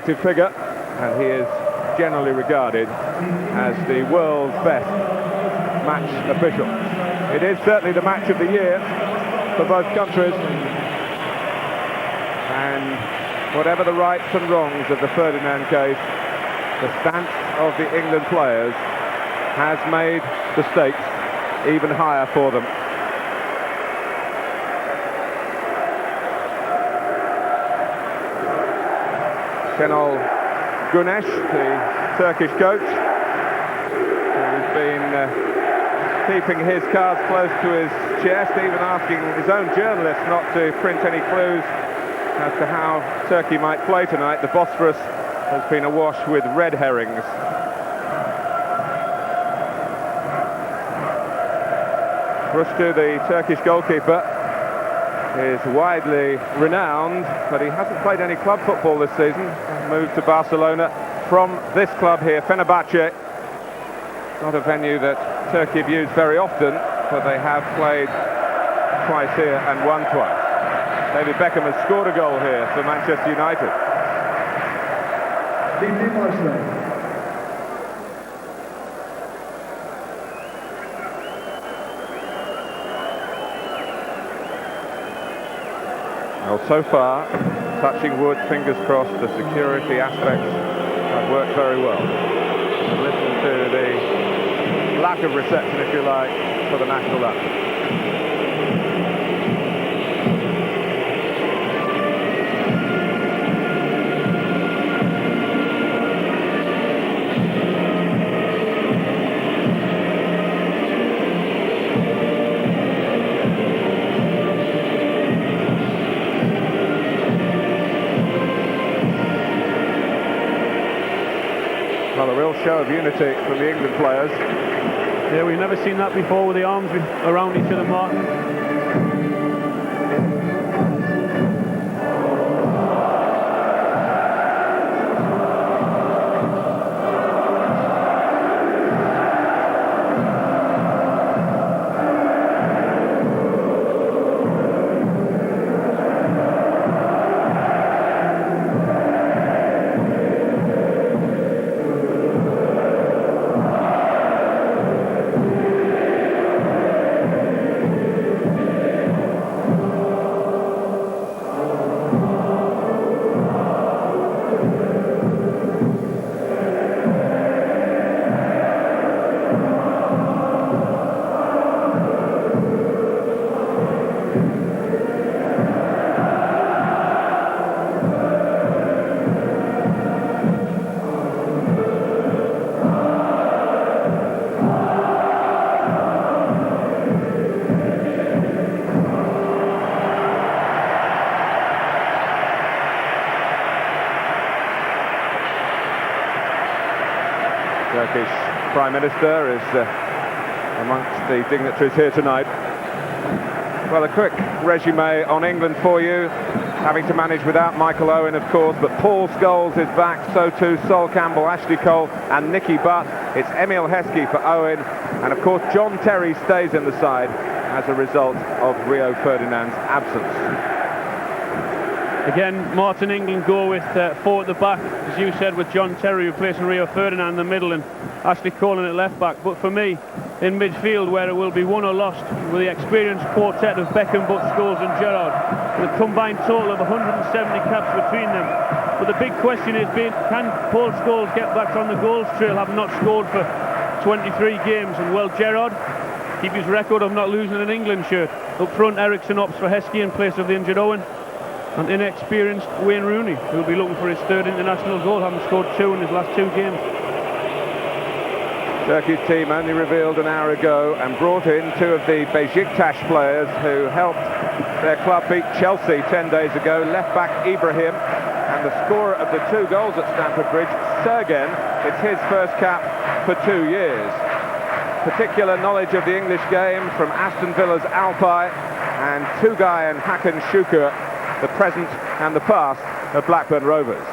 Figure, and he is generally regarded as the world's best match official. It is certainly the match of the year for both countries, and whatever the rights and wrongs of the Ferdinand case, the stance of the England players has made the stakes even higher for them. Şenol Güneş, the Turkish coach, who's been keeping his cards close to his chest, even asking his own journalists not to print any clues as to how Turkey might play tonight. The Bosphorus has been awash with red herrings. Rüştü, the Turkish goalkeeper, is widely renowned, but he hasn't played any club football this season. Moved to Barcelona from this club here, Fenerbahce. Not a venue that Turkey views very often, but they have played twice here and won twice. David Beckham has scored a goal here for Manchester United. Well, so far, touching wood, fingers crossed, the security aspects have worked very well. And listen to the lack of reception, if you like, for the national anthem. Well, a real show of unity from the England players. Yeah, we've never seen that before, with the arms around each other, Martin. Turkish Prime Minister is amongst the dignitaries here tonight. Well, a quick resume on England for you. Having to manage without Michael Owen, of course, but Paul Scholes is back, so too Sol Campbell, Ashley Cole and Nicky Butt. It's Emil Heskey for Owen, and of course John Terry stays in the side as a result of Rio Ferdinand's absence. Again, Martin, England go with four at the back, as you said, with John Terry replacing Rio Ferdinand in the middle and Ashley Cole in at left back. But for me, in midfield, where it will be won or lost, with the experienced quartet of Beckham, Butt, Scholes and Gerrard, with a combined total of 170 caps between them. But the big question is, can Paul Scholes get back on the goals trail, having not scored for 23 games? And well, Gerrard, keep his record of not losing an England shirt. Up front, Ericsson opts for Heskey in place of the injured Owen, and inexperienced Wayne Rooney, who will be looking for his third international goal, having scored 2 in his last 2 games. Turkey's team only revealed an hour ago and brought in 2 of the Beşiktaş players who helped their club beat Chelsea 10 days ago. Left back Ibrahim and the scorer of the 2 goals at Stamford Bridge, Sergen. It's his first cap for 2 years. Particular knowledge of the English game from Aston Villa's Alpay, and Tugay and Hakan Şükür, the present and the past of Blackburn Rovers.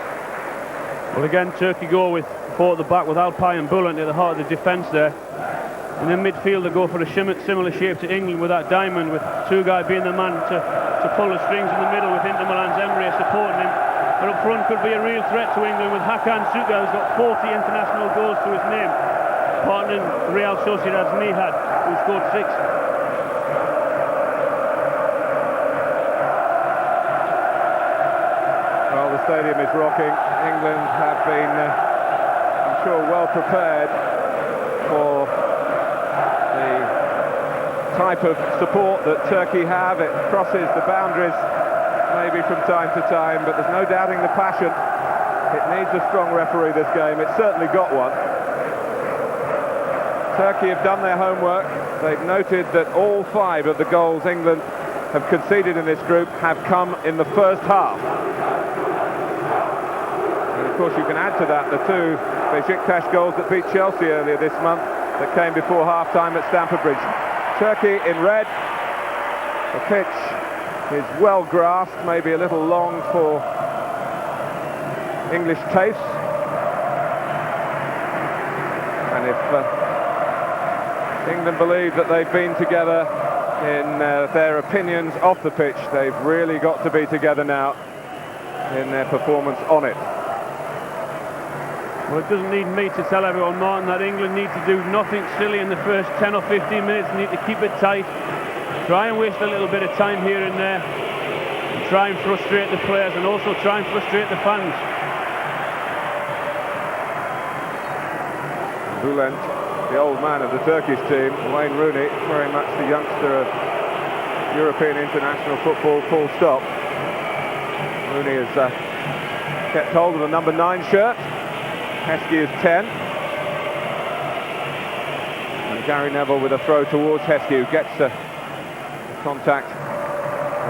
Well, again, Turkey go with 4 at the back with Alpay and Bullen at the heart of the defence there. And in midfield they go for a similar shape to England with that diamond, with Tugay being the man to pull the strings in the middle, with Inter Milan's Emre supporting him. And up front could be a real threat to England with Hakan Suga, who's got 40 international goals to his name, partnering Real Sociedad's Nihad, who scored 6. Well, the stadium is rocking. England have been, I'm sure, well prepared for the type of support that Turkey have. It crosses the boundaries maybe from time to time, but there's no doubting the passion. It needs a strong referee, this game. It's certainly got one. Turkey have done their homework. They've noted that all 5 of the goals England have conceded in this group have come in the first half. And of course you can add to that the 2 Besiktas goals that beat Chelsea earlier this month that came before half-time at Stamford Bridge. Turkey in red. The pitch is well grasped, maybe a little long for English taste. And if England believe that they've been together in their opinions off the pitch, they've really got to be together now in their performance on it. Well, it doesn't need me to tell everyone, Martin, that England need to do nothing silly in the first 10 or 15 minutes. They need to keep it tight, try and waste a little bit of time here and there, and try and frustrate the players and also try and frustrate the fans. Bülent, the old man of the Turkish team, Wayne Rooney, very much the youngster of European international football, full stop. Rooney has kept hold of the number 9 shirt. Heskey is 10. And Gary Neville with a throw towards Heskey, who gets the contact.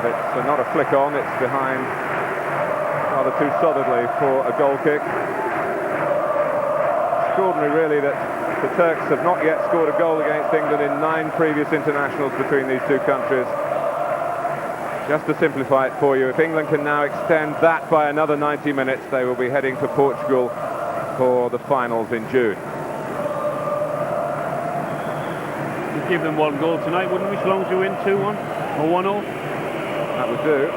But it's not a flick on, it's behind rather too solidly for a goal kick. Extraordinary really that the Turks have not yet scored a goal against England in 9 previous internationals between these 2 countries. Just to simplify it for you, if England can now extend that by another 90 minutes, they will be heading to Portugal for the finals in June. We'd give them 1 goal tonight, wouldn't we, as long as we win 2-1 or 1-0? That would do.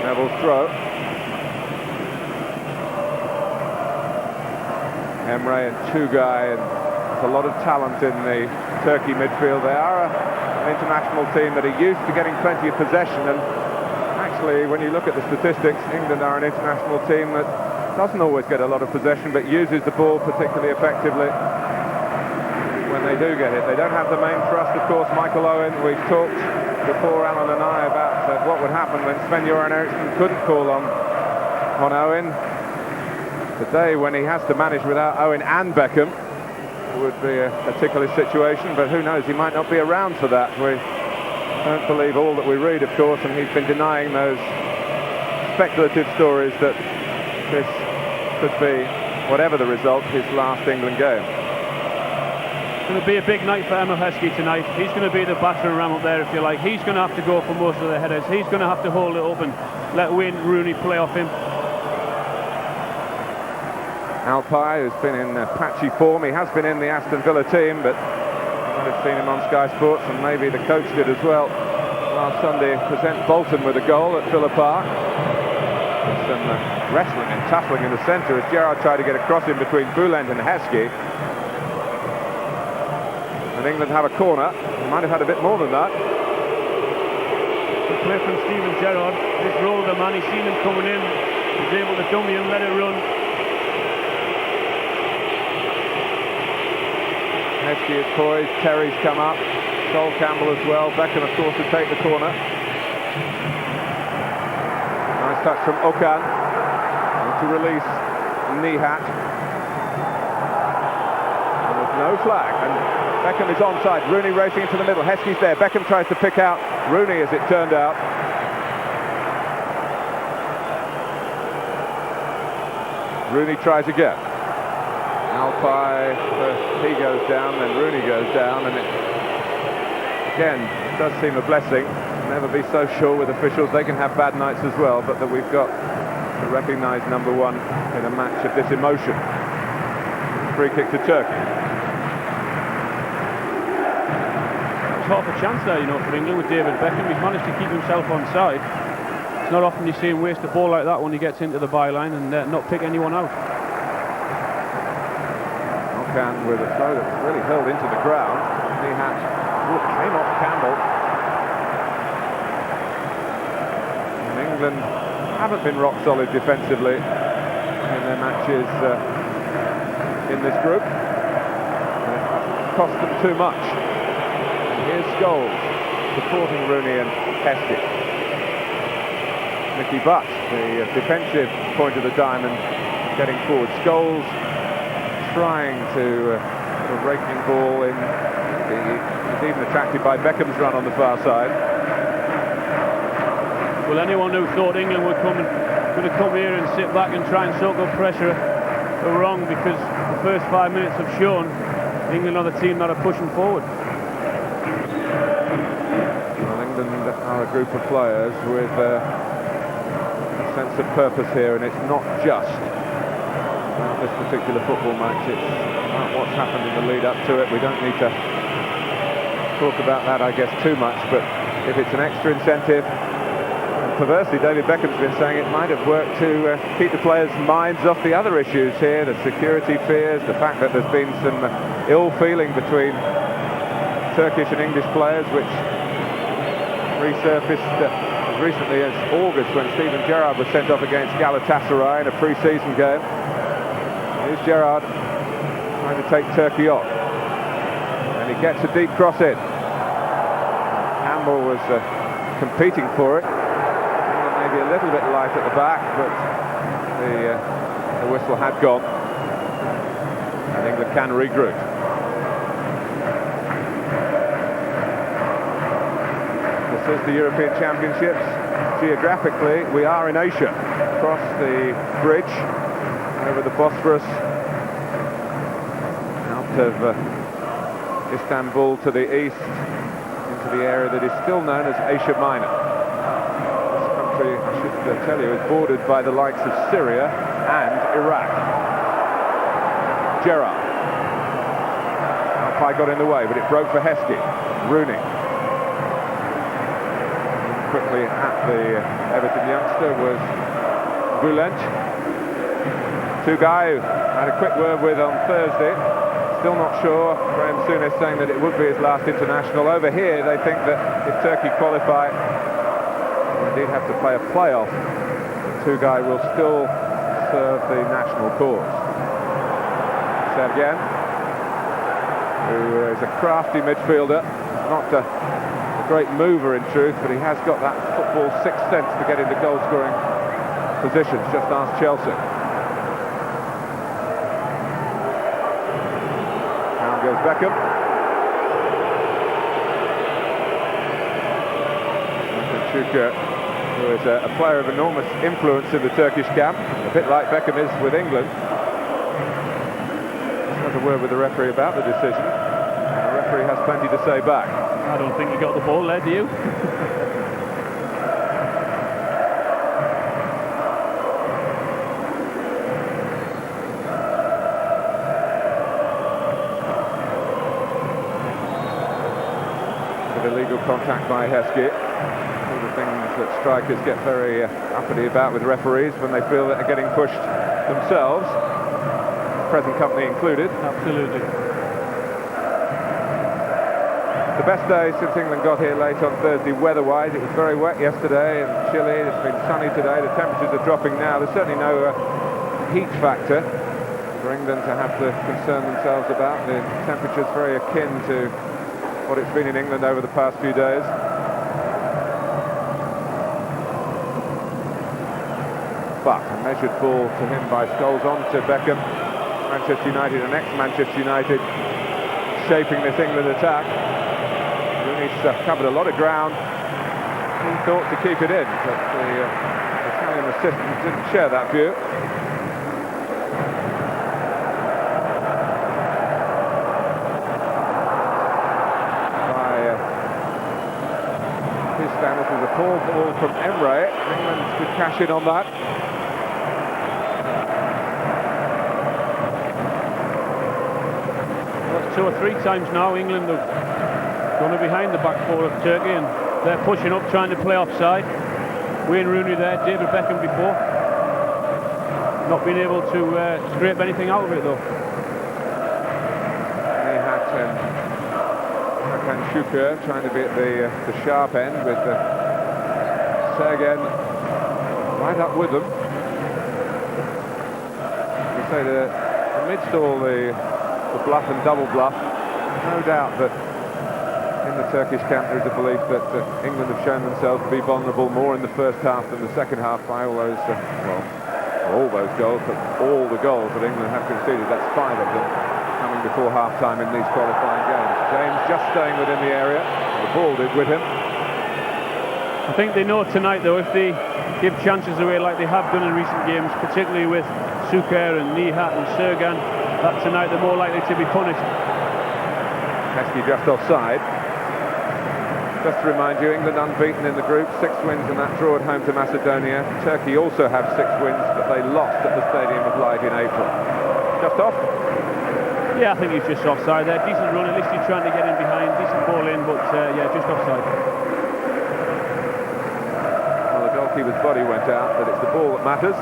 Neville's throw. Emre and Tugay, and there's a lot of talent in the Turkey midfield. They are an international team that are used to getting plenty of possession, and actually when you look at the statistics, England are an international team that doesn't always get a lot of possession but uses the ball particularly effectively when they do get it. They don't have the main thrust, of course. Michael Owen, we've talked before, Alan and I, about what would happen when Sven-Göran Eriksson couldn't call on Owen. The day when he has to manage without Owen and Beckham would be a ticklish situation, but who knows, he might not be around for that. We don't believe all that we read, of course, and he's been denying those speculative stories that this could be, whatever the result, his last England game. It's going to be a big night for Emil Heskey tonight. He's going to be the battering ram up there, if you like. He's going to have to go for most of the headers. He's going to have to hold it up and let Wayne Rooney play off him. Alpay, who's been in patchy form, he has been in the Aston Villa team, but you might have seen him on Sky Sports, and maybe the coach did as well last Sunday, present Bolton with a goal at Villa Park. Some wrestling and tussling in the centre as Gerrard tried to get a cross in between Bülent and Heskey. And England have a corner. They might have had a bit more than that. Good play from Steven Gerrard. This roll of the man, he's seen him coming in. He's able to dummy him, let it run. Heskey is poised, Terry's come up, Sol Campbell as well, Beckham of course to take the corner. Nice touch from Okan, to release Nihat. And there's no flag, and Beckham is onside, Rooney racing into the middle, Heskey's there, Beckham tries to pick out Rooney as it turned out. Rooney tries again. Alpay, first he goes down, then Rooney goes down, and it does seem a blessing. Never be so sure with officials, they can have bad nights as well, but that we've got to recognise number 1 in a match of this emotion. Free kick to Turkey. There's half a chance there, you know, for England with David Beckham. He's managed to keep himself onside. It's not often you see him waste a ball like that when he gets into the byline and not pick anyone out. Knock-on with a throw that was really hurled into the ground. He had came off Campbell. And England haven't been rock solid defensively in their matches in this group. And it cost them too much. And here's Scholes supporting Rooney and Heskey. Mickey Butt, the defensive point of the diamond, getting forward. Scholes trying to a raking ball in. He's even attracted by Beckham's run on the far side. Well, anyone who thought England would come here and sit back and try and soak up pressure are wrong, because the first 5 minutes have shown England are the team that are pushing forward. Well, England are a group of players with a sense of purpose here, and it's not just about this particular football match, it's about what's happened in the lead up to it. We don't need to talk about that, I guess, too much, but if it's an extra incentive, and perversely David Beckham's been saying it might have worked to keep the players' minds off the other issues here, the security fears, the fact that there's been some ill feeling between Turkish and English players, which resurfaced as recently as August when Steven Gerrard was sent off against Galatasaray in a pre-season game. Here's Gerrard trying to take Turkey off, and he gets a deep cross in. Campbell was competing for it, maybe a little bit light at the back, but the whistle had gone, and England can regroup. This is the European Championships. Geographically, we are in Asia, across the bridge over the Bosphorus, out of Istanbul to the east, into the area that is still known as Asia Minor. This country, I should tell you, is bordered by the likes of Syria and Iraq. Gerrard. Umpire got in the way, but it broke for Heskey. Rooney. Quickly at the Everton youngster was Bülent. Tugay, who had a quick word with on Thursday. Still not sure. Graham Souness saying that it would be his last international. Over here, they think that if Turkey qualify, or indeed have to play a playoff, Tugay will still serve the national cause. Sergen, who is a crafty midfielder, not a great mover in truth, but he has got that football sixth sense to get into goal-scoring positions. Just ask Chelsea. Down goes Beckham. Chuka, who is a player of enormous influence in the Turkish camp, a bit like Beckham is with England. Let's have a word with the referee about the decision. The referee has plenty to say back. I don't think he got the ball there, do you? With illegal contact by Heskey. All the things that strikers get very uppity about with referees when they feel that they're getting pushed themselves, present company included. Absolutely. The best day since England got here late on Thursday weather-wise. It was very wet yesterday and chilly. It's been sunny today. The temperatures are dropping now. There's certainly no heat factor for England to have to concern themselves about. The temperature's very akin to what it's been in England over the past few days. But a measured ball to him by Scholes on to Beckham. Manchester United and ex-Manchester United shaping this England attack. He's covered a lot of ground. He thought to keep it in, but the Italian assistant didn't share that view. By his standards, was a poor ball from Emre. England could cash in on that. Well, 2 or 3 times now England have gone behind the back four of Turkey, and they're pushing up, trying to play offside. Wayne Rooney there, David Beckham before. Not being able to scrape anything out of it though. Hakan Şükür trying to be at the sharp end with Sergen right up with them. You say that amidst all the bluff and double bluff, no doubt that in the Turkish camp there is a belief that England have shown themselves to be vulnerable more in the first half than the second half by all those, all those goals, but all the goals that England have conceded, that's 5 of them, coming before half-time in these qualifying games. James just staying within the area, the ball did with him. I think they know tonight though, if they give chances away like they have done in recent games, particularly with Şükür and Nihat and Sergen, that tonight they're more likely to be punished. Heskey just offside. Just to remind you, England unbeaten in the group, 6 wins in that draw at home to Macedonia. Turkey also have 6 wins, but they lost at the Stadium of Light in April. Just off? Yeah, I think he's just offside there. Decent run, at least he's trying to get in behind. Decent ball in, but yeah, just offside. Well, the goalkeeper's body went out, but it's the ball that matters.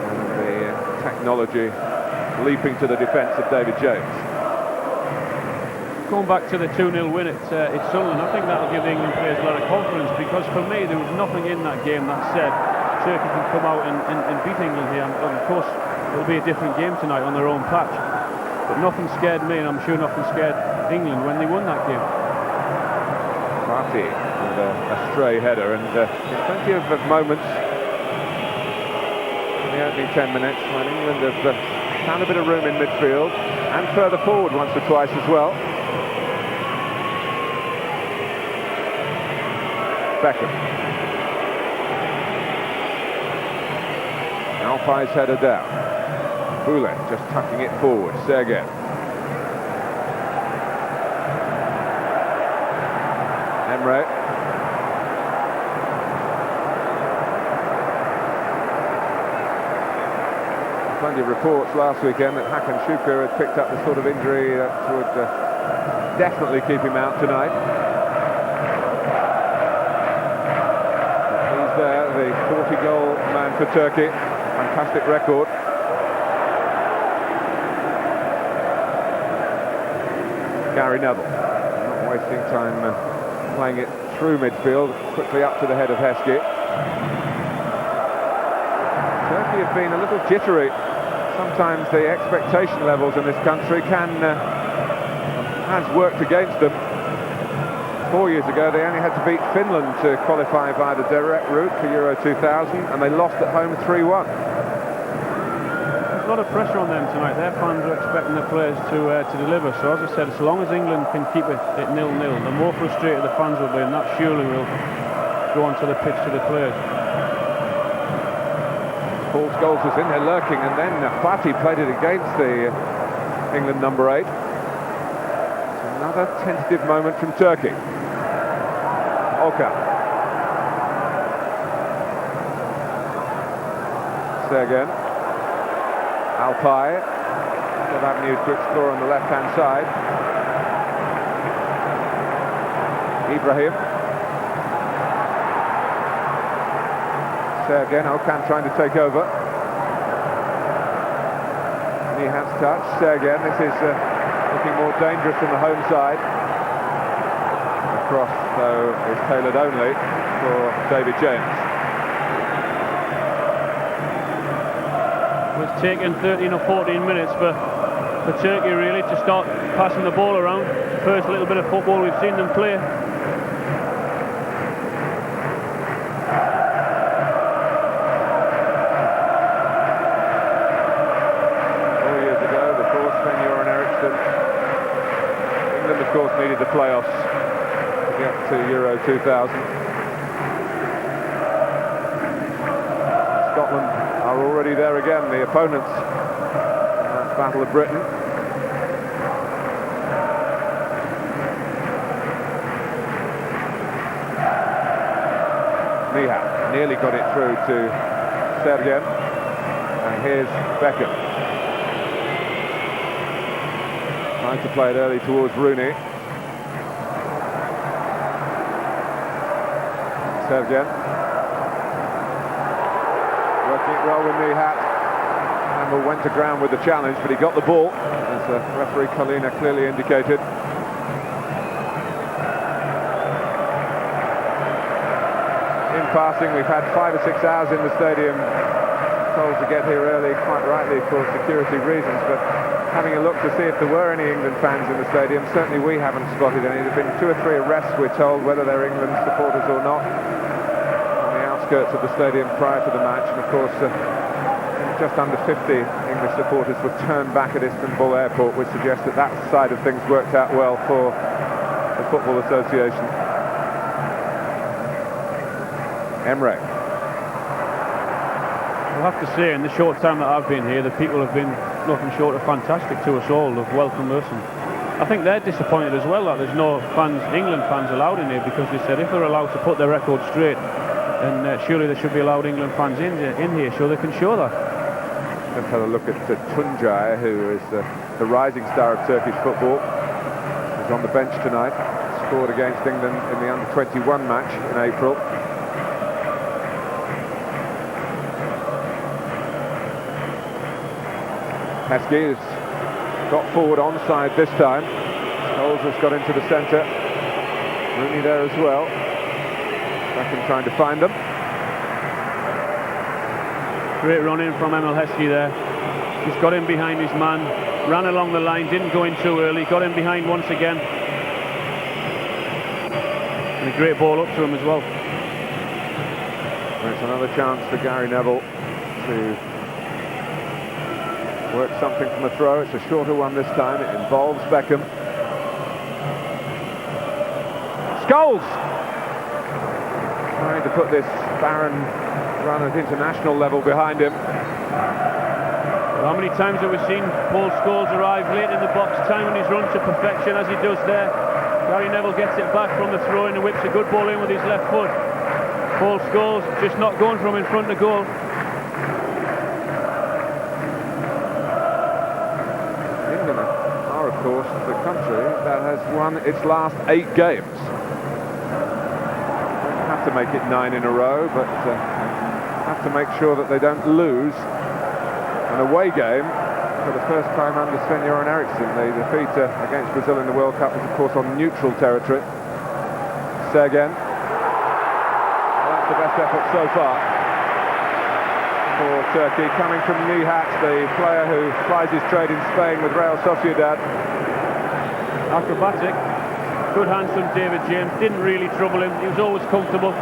And the technology leaping to the defence of David James. Going back to the 2-0 win at Sunderland, I think that'll give England players a lot of confidence, because for me there was nothing in that game that said Turkey can come out and beat England here. And of course it'll be a different game tonight on their own patch, but nothing scared me, and I'm sure nothing scared England when they won that game. Party with a stray header, and plenty of moments in the opening 10 minutes when England have found a bit of room in midfield and further forward once or twice as well. Beckham. Alpay's header down. Boulet just tucking it forward. Sergen. Emre. Plenty of reports last weekend that Hakan Şükür had picked up the sort of injury that would definitely keep him out tonight. There, the 40-goal man for Turkey, fantastic record. Gary Neville, not wasting time playing it through midfield, quickly up to the head of Heskey. Turkey have been a little jittery. Sometimes the expectation levels in this country has worked against them. 4 years ago they only had to beat Finland to qualify via the direct route for Euro 2000, and they lost at home 3-1. There's a lot of pressure on them tonight. Their fans are expecting the players to deliver, so as I said, as long as England can keep it at 0-0, the more frustrated the fans will be, and that surely will go onto the pitch to the players. Paul Scholes was in there lurking, and then Fati played it against the England number 8. Another tentative moment from Turkey. Oka. Sergen. Alpay. Got avenues to explore on the left-hand side. Ibrahim. Sergen. Okan trying to take over. Nihat's touch. Sergen. This is looking more dangerous from the home side. The cross, though, is tailored only for David James. It's taken 13 or 14 minutes for Turkey really to start passing the ball around. First little bit of football we've seen them play. 4 years ago, before Sven-Göran Eriksson, England, of course, needed the playoffs to get to Euro 2000. Scotland are already there again, the opponents in that Battle of Britain. Nihat nearly got it through to Sergen, and here's Beckham. Trying to play it early towards Rooney. Serve again. Working it well with Nihat. Campbell went to ground with the challenge, but he got the ball, as referee Kalina clearly indicated. In passing, we've had 5 or 6 hours in the stadium, told to get here early, quite rightly for security reasons, but having a look to see if there were any England fans in the stadium, certainly we haven't spotted any. There have been 2 or 3 arrests, we're told, whether they're England supporters or not, on the outskirts of the stadium prior to the match. And of course, just under 50 English supporters were turned back at Istanbul airport, which suggests that that side of things worked out well for the Football Association. Emre. I'll have to say, in the short time that I've been here, the people have been nothing short of fantastic to us all. They've welcomed us, and I think they're disappointed as well that there's no fans, England fans allowed in here, because they said if they're allowed to put their record straight, then surely they should be allowed England fans in here so they can show that. Let's have a look at Tuncay, who is the rising star of Turkish football. He's on the bench tonight, scored against England in the under-21 match in April. Heskey has got forward onside this time. Scholes has got into the centre. Rooney there as well. Beckham trying to find them. Great run in from Emil Heskey there. He's got in behind his man, ran along the line, didn't go in too early, got in behind once again. And a great ball up to him as well. It's another chance for Gary Neville to work something from a throw. It's a shorter one this time. It involves Beckham. Scholes! Trying to put this barren run at international level behind him. Well, how many times have we seen Paul Scholes arrive late in the box, timing his run to perfection as he does there. Gary Neville gets it back from the throw and whips a good ball in with his left foot. Paul Scholes just not going from in front of goal. England are, of course, the country that has won its last 8 games. Don't have to make it 9 in a row, but have to make sure that they don't lose an away game for the first time under Sven-Göran Eriksson. The defeat against Brazil in the World Cup was, of course, on neutral territory. Sergen. Well, that's the best effort so far for Turkey, coming from Nihat, the player who plies his trade in Spain with Real Sociedad. Acrobatic. Good hands from David James. Didn't really trouble him. He was always comfortable.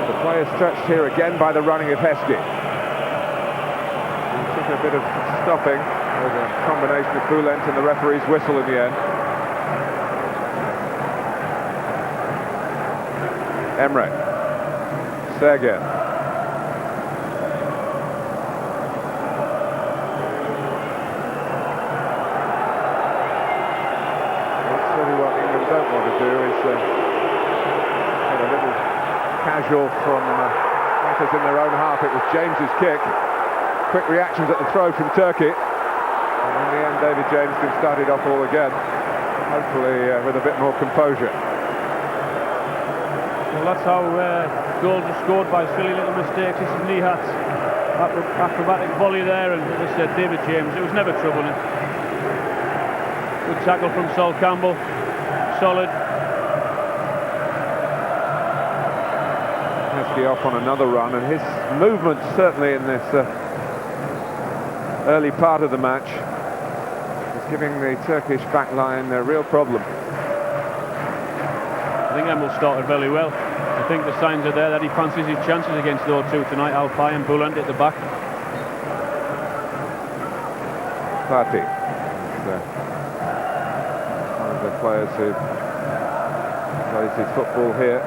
The play is stretched here again by the running of Heskey. He took a bit of stopping with a combination of Bülent and the referee's whistle in the end. Emre. Sergen. Certainly what England don't want to do is get a little casual from matters in their own half. It was James's kick. Quick reactions at the throw from Turkey. And in the end, David James can start it off all again. Hopefully with a bit more composure. Well, that's how goals are scored, by silly little mistakes. This is Nihat's acrobatic volley there, and as I said, David James, it was never troubling him. Good tackle from Sol Campbell. Solid. Heskey off on another run, and his movement certainly in this early part of the match is giving the Turkish back line a real problem. I think Emil started very well. I think the signs are there that he fancies his chances against those two tonight, Alpay and Bülent at the back. Fatih, one of the players who plays his football here.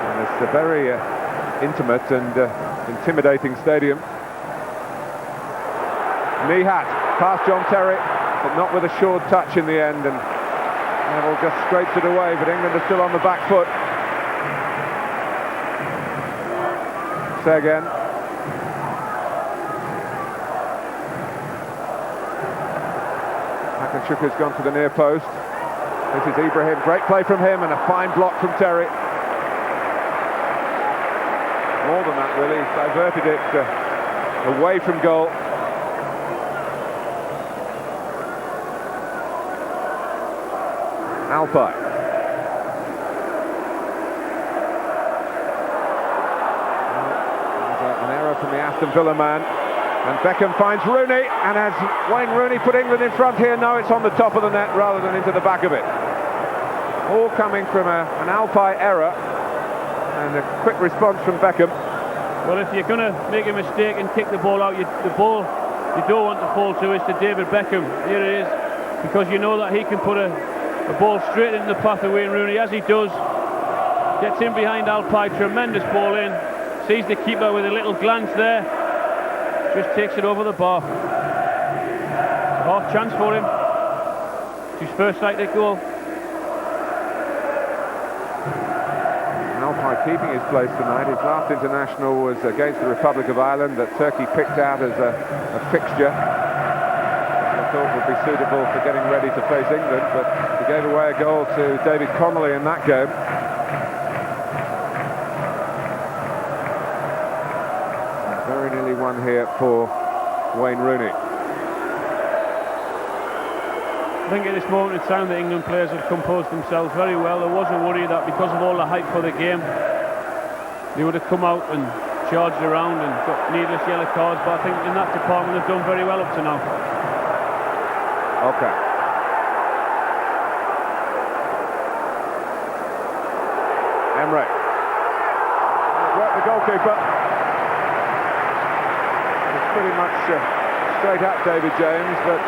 And it's a very intimate and intimidating stadium. Nihat, past John Terry, but not with a short touch in the end, and Neville just scrapes it away, but England are still on the back foot. Sergen. Hakanchuk has gone to the near post. This is Ibrahim, great play from him and a fine block from Terry. More than that really, he's diverted it away from goal. Alpay. An error from the Aston Villa man. And Beckham finds Rooney, and has Wayne Rooney put England in front here? No, it's on the top of the net rather than into the back of it. All coming from an Alpay error, and a quick response from Beckham. Well, if you're going to make a mistake and kick the ball out, the ball you don't want to fall to is to David Beckham. Here it is, because you know that he can put a ball straight into the path of Wayne Rooney, as he does. Gets in behind Alpay, tremendous ball in. Sees the keeper with a little glance there. Just takes it over the bar. A half chance for him. It's his first sight at goal. Alpay keeping his place tonight. His last international was against the Republic of Ireland, that Turkey picked out as a fixture. I thought would be suitable for getting ready to face England, but he gave away a goal to David Connolly in that game. Very nearly one here for Wayne Rooney. I think at this moment in time the England players have composed themselves very well. There was a worry that because of all the hype for the game, they would have come out and charged around and got needless yellow cards, but I think in that department they've done very well up to now. Okay. Emre. Work the goalkeeper. It's pretty much straight at David James, but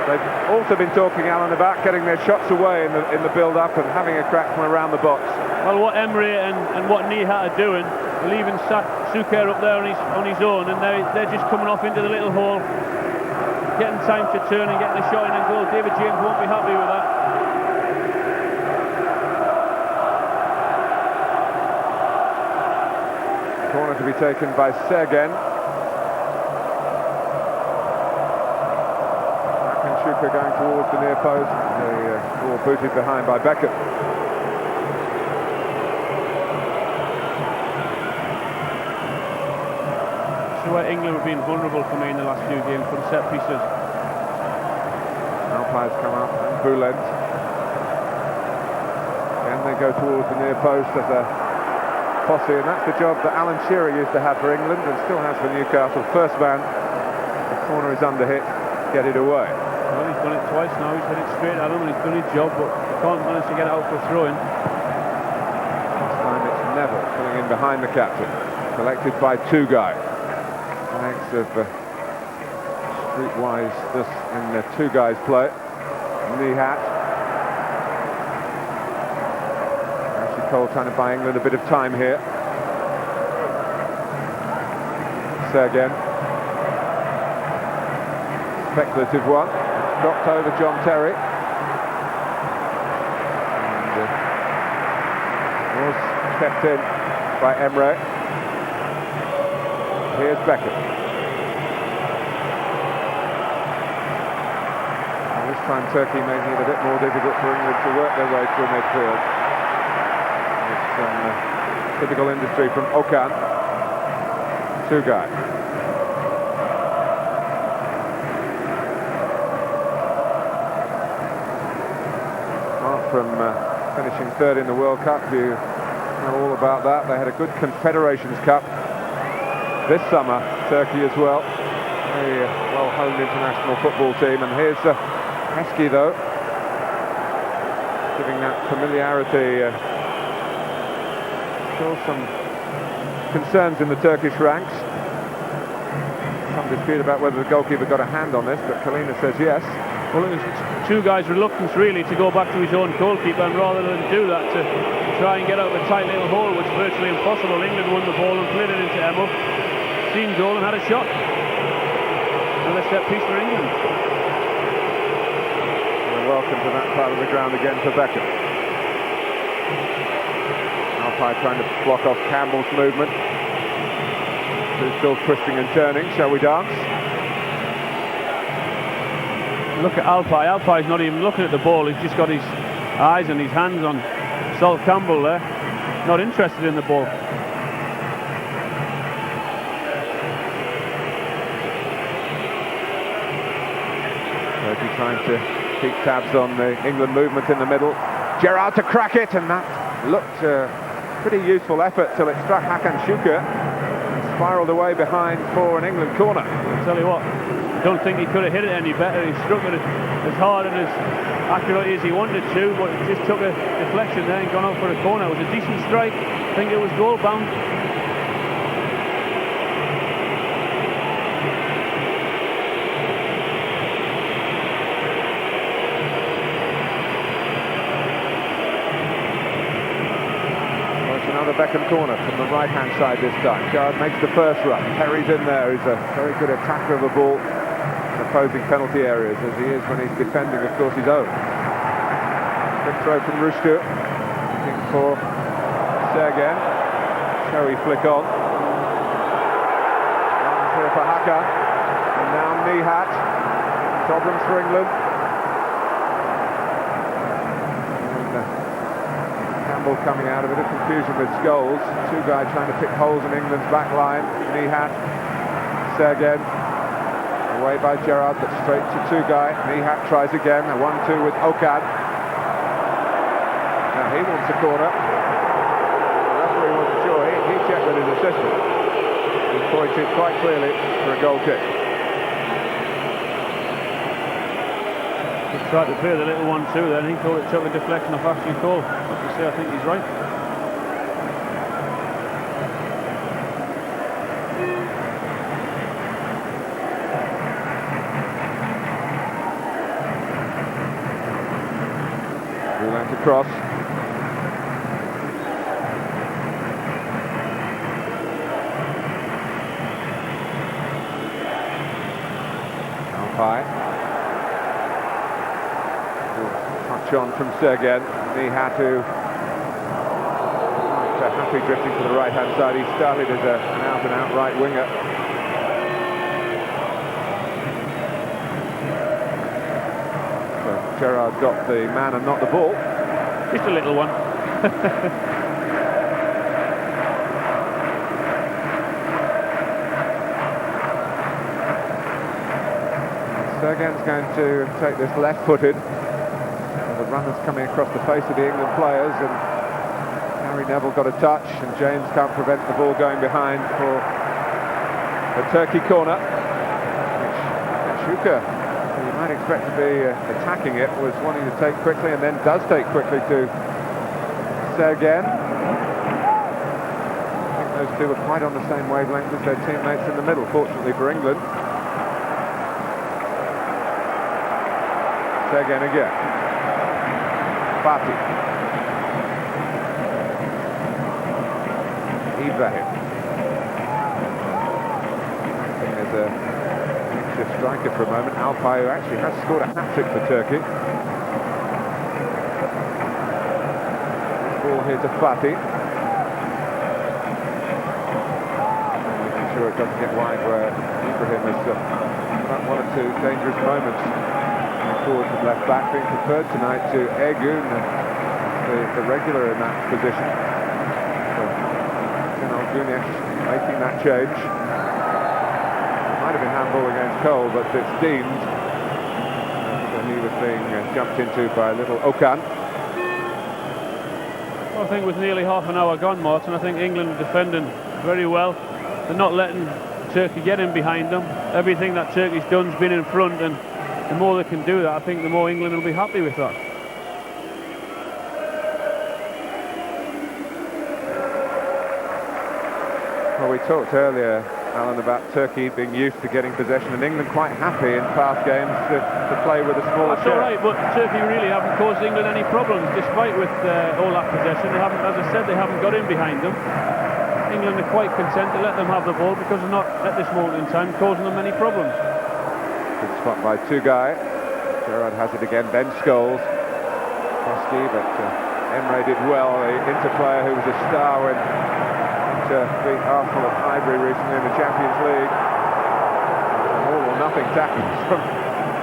they've also been talking, Alan, about getting their shots away in the build-up and having a crack from around the box. Well, what Emre and what Nihat are doing, leaving Suker up there on his own, and they're just coming off into the little hole, getting time to turn and getting a shot in and goal. David James won't be happy with that. Corner to be taken by Sergen. Shuka going towards the near post. The ball booted behind by Beckham. So where England have been vulnerable for me in the last few games from set pieces. Alpay's come up and Boulet. And they go towards the near post as a posse, and that's the job that Alan Shearer used to have for England and still has for Newcastle. First man, the corner is under hit, get it away. Well, he's done it twice now. He's hit it straight at him and he's done his job, but he can't manage to get it out for throw-in. This time it's Neville filling in behind the captain, collected by two guys. Thanks of streetwise this in the two guys play. Nihat. Ashley Cole trying to buy England a bit of time here. Sergen. Speculative one. Dropped over John Terry. And was kept in by Emre. Here's Beckham. And this time Turkey making it a bit more difficult for England to work their way through midfield. With some typical industry from Okan. Two guys. From finishing third in the World Cup, you know all about that. They had a good Confederations Cup this summer, Turkey as well. A well-honed international football team, and here's Heskey though, giving that familiarity. Still some concerns in the Turkish ranks. Some dispute about whether the goalkeeper got a hand on this, but Kalina says yes. Well, it was two guys' reluctance really to go back to his own goalkeeper, and rather than do that to try and get out of a tight little hole, which is virtually impossible, England won the ball and played it into Emma, seen goal and had a shot. Another set piece for England. And welcome to that part of the ground again for Beckham. Alpay trying to block off Campbell's movement. Who's still twisting and turning. Shall we dance? Look at Alpay. Alpay's not even looking at the ball. He's just got his eyes and his hands on Sol Campbell there. Not interested in the ball. Turkey trying to keep tabs on the England movement in the middle. Gerrard to crack it, and that looked a pretty useful effort till it struck Hakan Şükür and spiralled away behind for an England corner. I'll tell you what, I don't think he could have hit it any better. He struck it as hard and as accurately as he wanted to, but it just took a deflection there and gone out for a corner. It was a decent strike. I think it was goal bound. Another Beckham corner from the right-hand side this time. Gerrard makes the first run. Perry's in there. He's a very good attacker of the ball in opposing penalty areas, as he is when he's defending, of course, his own. Quick throw from Rüştü. Looking for Sergen. Showy flick on. Here for Hakan. And now Nihat. Problems for England. Coming out, a bit of confusion with Scholes. Two guys trying to pick holes in England's back line. Nihat, Sergen, away by Gerrard, but straight to two guy. Nihat tries again, a 1-2 with Okan. Now he wants a corner. The referee wasn't sure. He checked with his assistant. He pointed quite clearly for a goal kick. He tried to play the little 1-2 then. He thought it took a deflection off Ashley Cole. I think he's right. Roulant across. Alpay. Touch on from Sergen. Nihat, who happy drifting to the right-hand side. He started as an out-and-out right winger. So Gerrard got the man and not the ball. Just a little one. Sergen's going to take this left-footed. The runner's coming across the face of the England players, and Neville got a touch, and James can't prevent the ball going behind for the Turkey corner, which Şükür, who you might expect to be attacking it, was wanting to take quickly, and then does take quickly to Sergen. I think those two are quite on the same wavelength as their teammates in the middle, fortunately for England. Sergen again. Fatih. Ibrahim. There's a anxious striker for a moment. Alpay, who actually has scored a hat-trick for Turkey. Ball here to Fatih. Making sure it doesn't get wide, where Ibrahim has about one or two dangerous moments forward from left back, being preferred tonight to Ergun, the regular in that position. Making that change. It might have been handball against Cole, but it's deemed. So he was being jumped into by little Okan. Well, I think with nearly half an hour gone, Martin, I think England are defending very well. They're not letting Turkey get in behind them. Everything that Turkey's done's been in front, and the more they can do that, I think the more England will be happy with that. Well, we talked earlier, Alan, about Turkey being used to getting possession, and England quite happy in past games to play with a smaller share. That's all right, but Turkey really haven't caused England any problems, despite with all that possession. They haven't, as I said, they haven't got in behind them. England are quite content to let them have the ball because they're not, at this moment in time, causing them any problems. Good spot by Tugay. Gerrard has it again. Ben Scholes. Koski, but Emre did well. The Inter player who was a star when beat Arsenal at Highbury recently in the Champions League. All or nothing tackles from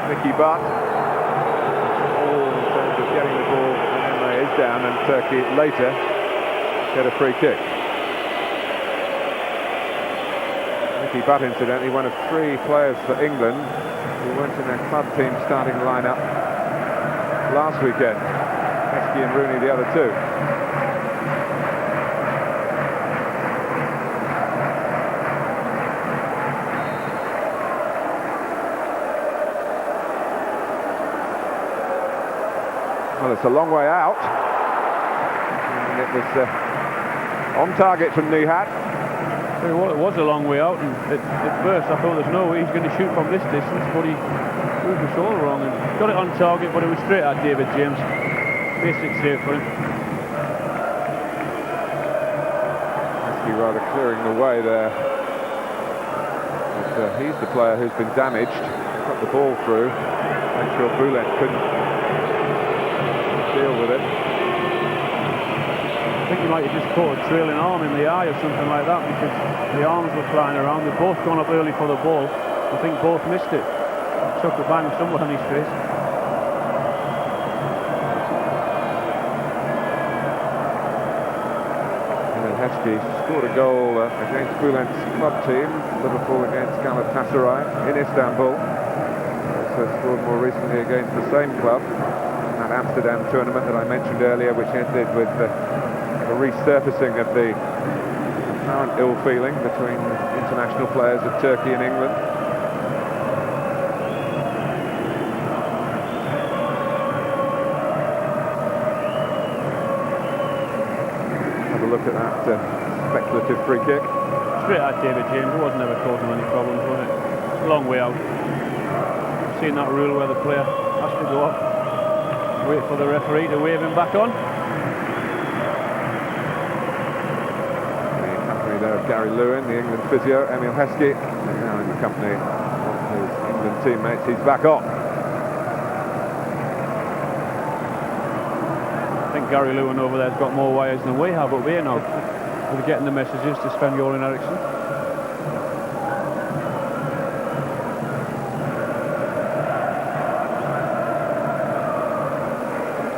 Mickey Butt. All in terms of getting the ball, and Emre is down, and Turkey later get a free kick. Mickey Butt, incidentally, one of 3 players for England who went in their club team starting lineup last weekend. Heskey and Rooney, the other 2. Well, it's a long way out, and it was on target from Nihat. Well, it was a long way out, and at first I thought there's no way he's going to shoot from this distance, but he moved the shoulder wrong and got it on target, but it was straight at David James. Basic save for him. Heskey rather clearing the way there. But, he's the player who's been damaged. Got the ball through. Make sure Boulet couldn't deal with it. I think he might have just caught a trailing arm in the eye or something like that, because the arms were flying around. They've both gone up early for the ball. I think both missed it. Took a bang somewhere on his face. And then Heskey scored a goal against Bülent's club team, Liverpool against Galatasaray in Istanbul. Also scored more recently against the same club in that Amsterdam tournament that I mentioned earlier, which ended with the resurfacing of the apparent ill feeling between international players of Turkey and England. Have a look at that speculative free kick. Straight at David James. It wasn't ever causing any problems, was it? It's a long way out. Seen that rule where the player has to go up, wait for the referee to wave him back on. There of Gary Lewin, the England physio, Emile Heskey, and now in the company of his England teammates. He's back on. I think Gary Lewin over there's got more wires than we have up here now. We're getting the messages to Sven Göran Eriksson.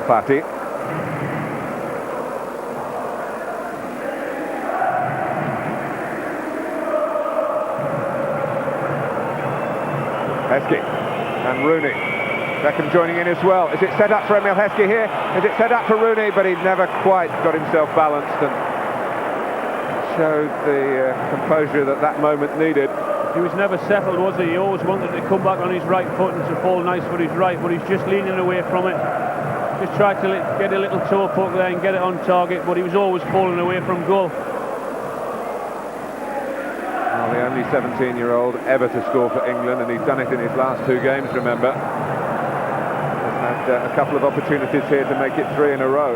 Fatih. Heskey and Rooney. Beckham joining in as well. Is it set up for Emile Heskey here? Is it set up for Rooney? But he never quite got himself balanced and showed the composure that that moment needed. He was never settled, was he? He always wanted to come back on his right foot and to fall nice for his right, but he's just leaning away from it. Just tried to get a little toe poke there and get it on target, but he was always falling away from goal. The only 17-year-old ever to score for England, and he's done it in his last 2 games, remember. He's had a couple of opportunities here to make it 3 in a row.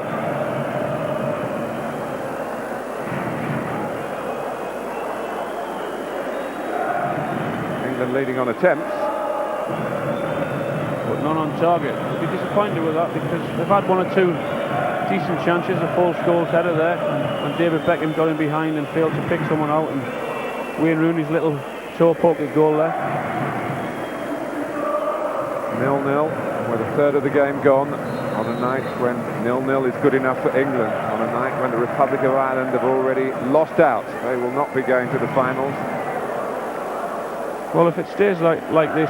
England leading on attempts. But none on target. I'd be disappointed with that, because they've had 1 or 2 decent chances, a false goal header there, and David Beckham got in behind and failed to pick someone out, and Wayne Rooney's little toe poke at goal there. 0-0, with a third of the game gone, on a night when 0-0 is good enough for England, on a night when the Republic of Ireland have already lost out. They will not be going to the finals. Well, if it stays like this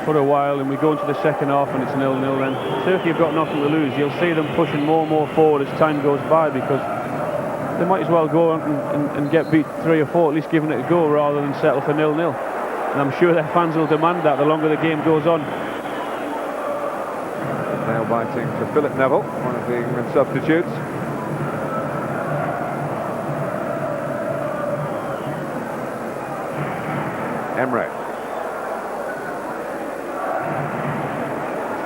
for a while and we go into the second half and it's 0-0, then Turkey have got nothing to lose. You'll see them pushing more and more forward as time goes by, because they might as well go and get beat 3 or 4, at least giving it a go, rather than settle for 0-0. And I'm sure their fans will demand that the longer the game goes on. Nail biting for Philip Neville, one of the England substitutes. Emre.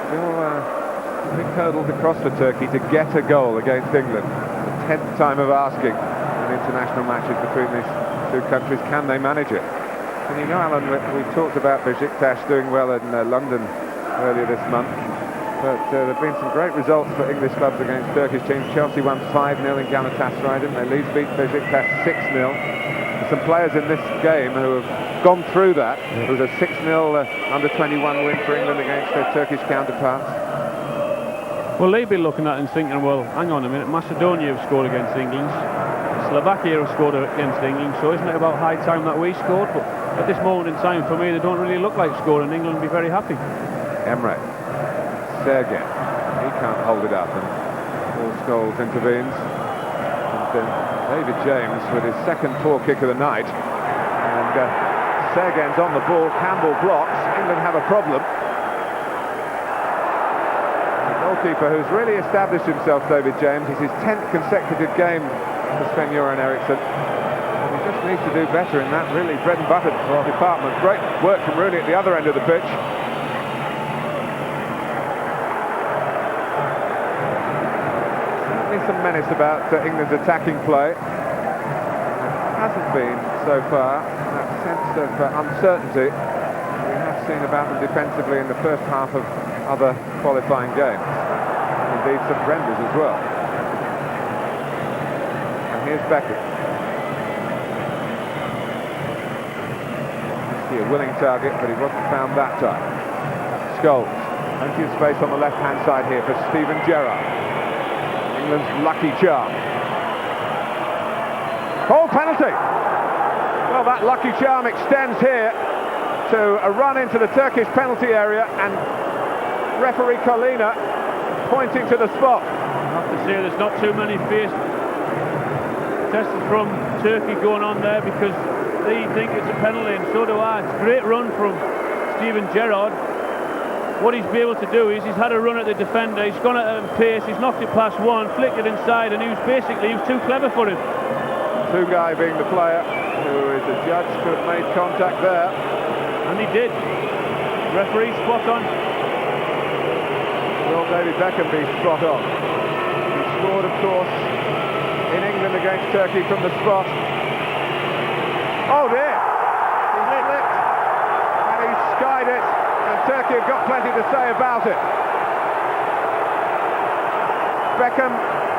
Still big hurdle to cross for Turkey to get a goal against England. The 10th time of asking in international matches between these 2 countries. Can they manage it? And you know, Alan, we talked about Besiktas doing well in London earlier this month, but there have been some great results for English clubs against Turkish teams. Chelsea won 5-0 in Galatasaray, didn't they? Leeds beat Besiktas 6-0. There's some players in this game who have gone through that. It was a 6-0 under-21 win for England against their Turkish counterparts. Well, they've been looking at it and thinking, well, hang on a minute, Macedonia have scored against England, Slovakia have scored against England, so isn't it about high time that we scored? But at this moment in time, for me, they don't really look like scoring. England will be very happy. Emre, Sergen, he can't hold it up, and Paul Scholes intervenes. And then David James with his second poor kick of the night. And Sergen's on the ball, Campbell blocks, England have a problem. The goalkeeper who's really established himself, David James, is his 10th consecutive game for Sven-Göran Eriksson. He just needs to do better in that really bread and butter department. Great work from Rooney at the other end of the pitch. Certainly some menace about England's attacking play. Hasn't been so far that sense of uncertainty we have seen about them defensively in the first half of other qualifying games. Indeed some renders as well. And here's Beckham. A willing target, but he wasn't found that time. Scholes, plenty of space on the left-hand side here for Steven Gerrard. England's lucky charm. Oh, penalty! Well, that lucky charm extends here to a run into the Turkish penalty area, and referee Colina pointing to the spot. I have to say there's not too many fierce tests from Turkey going on there, because they think it's a penalty, and so do I. It's a great run from Steven Gerrard. What he's been able to do is he's had a run at the defender, he's gone at him pace, he's knocked it past one, flicked it inside, and he was too clever for it. Tugai being the player who is adjudged to have made contact there. And he did. Referee spot on. Will David Beckham be spot on? He scored, of course, in England against Turkey from the spot. Oh dear! He slipped, and he skied it, and Turkey have got plenty to say about it. Beckham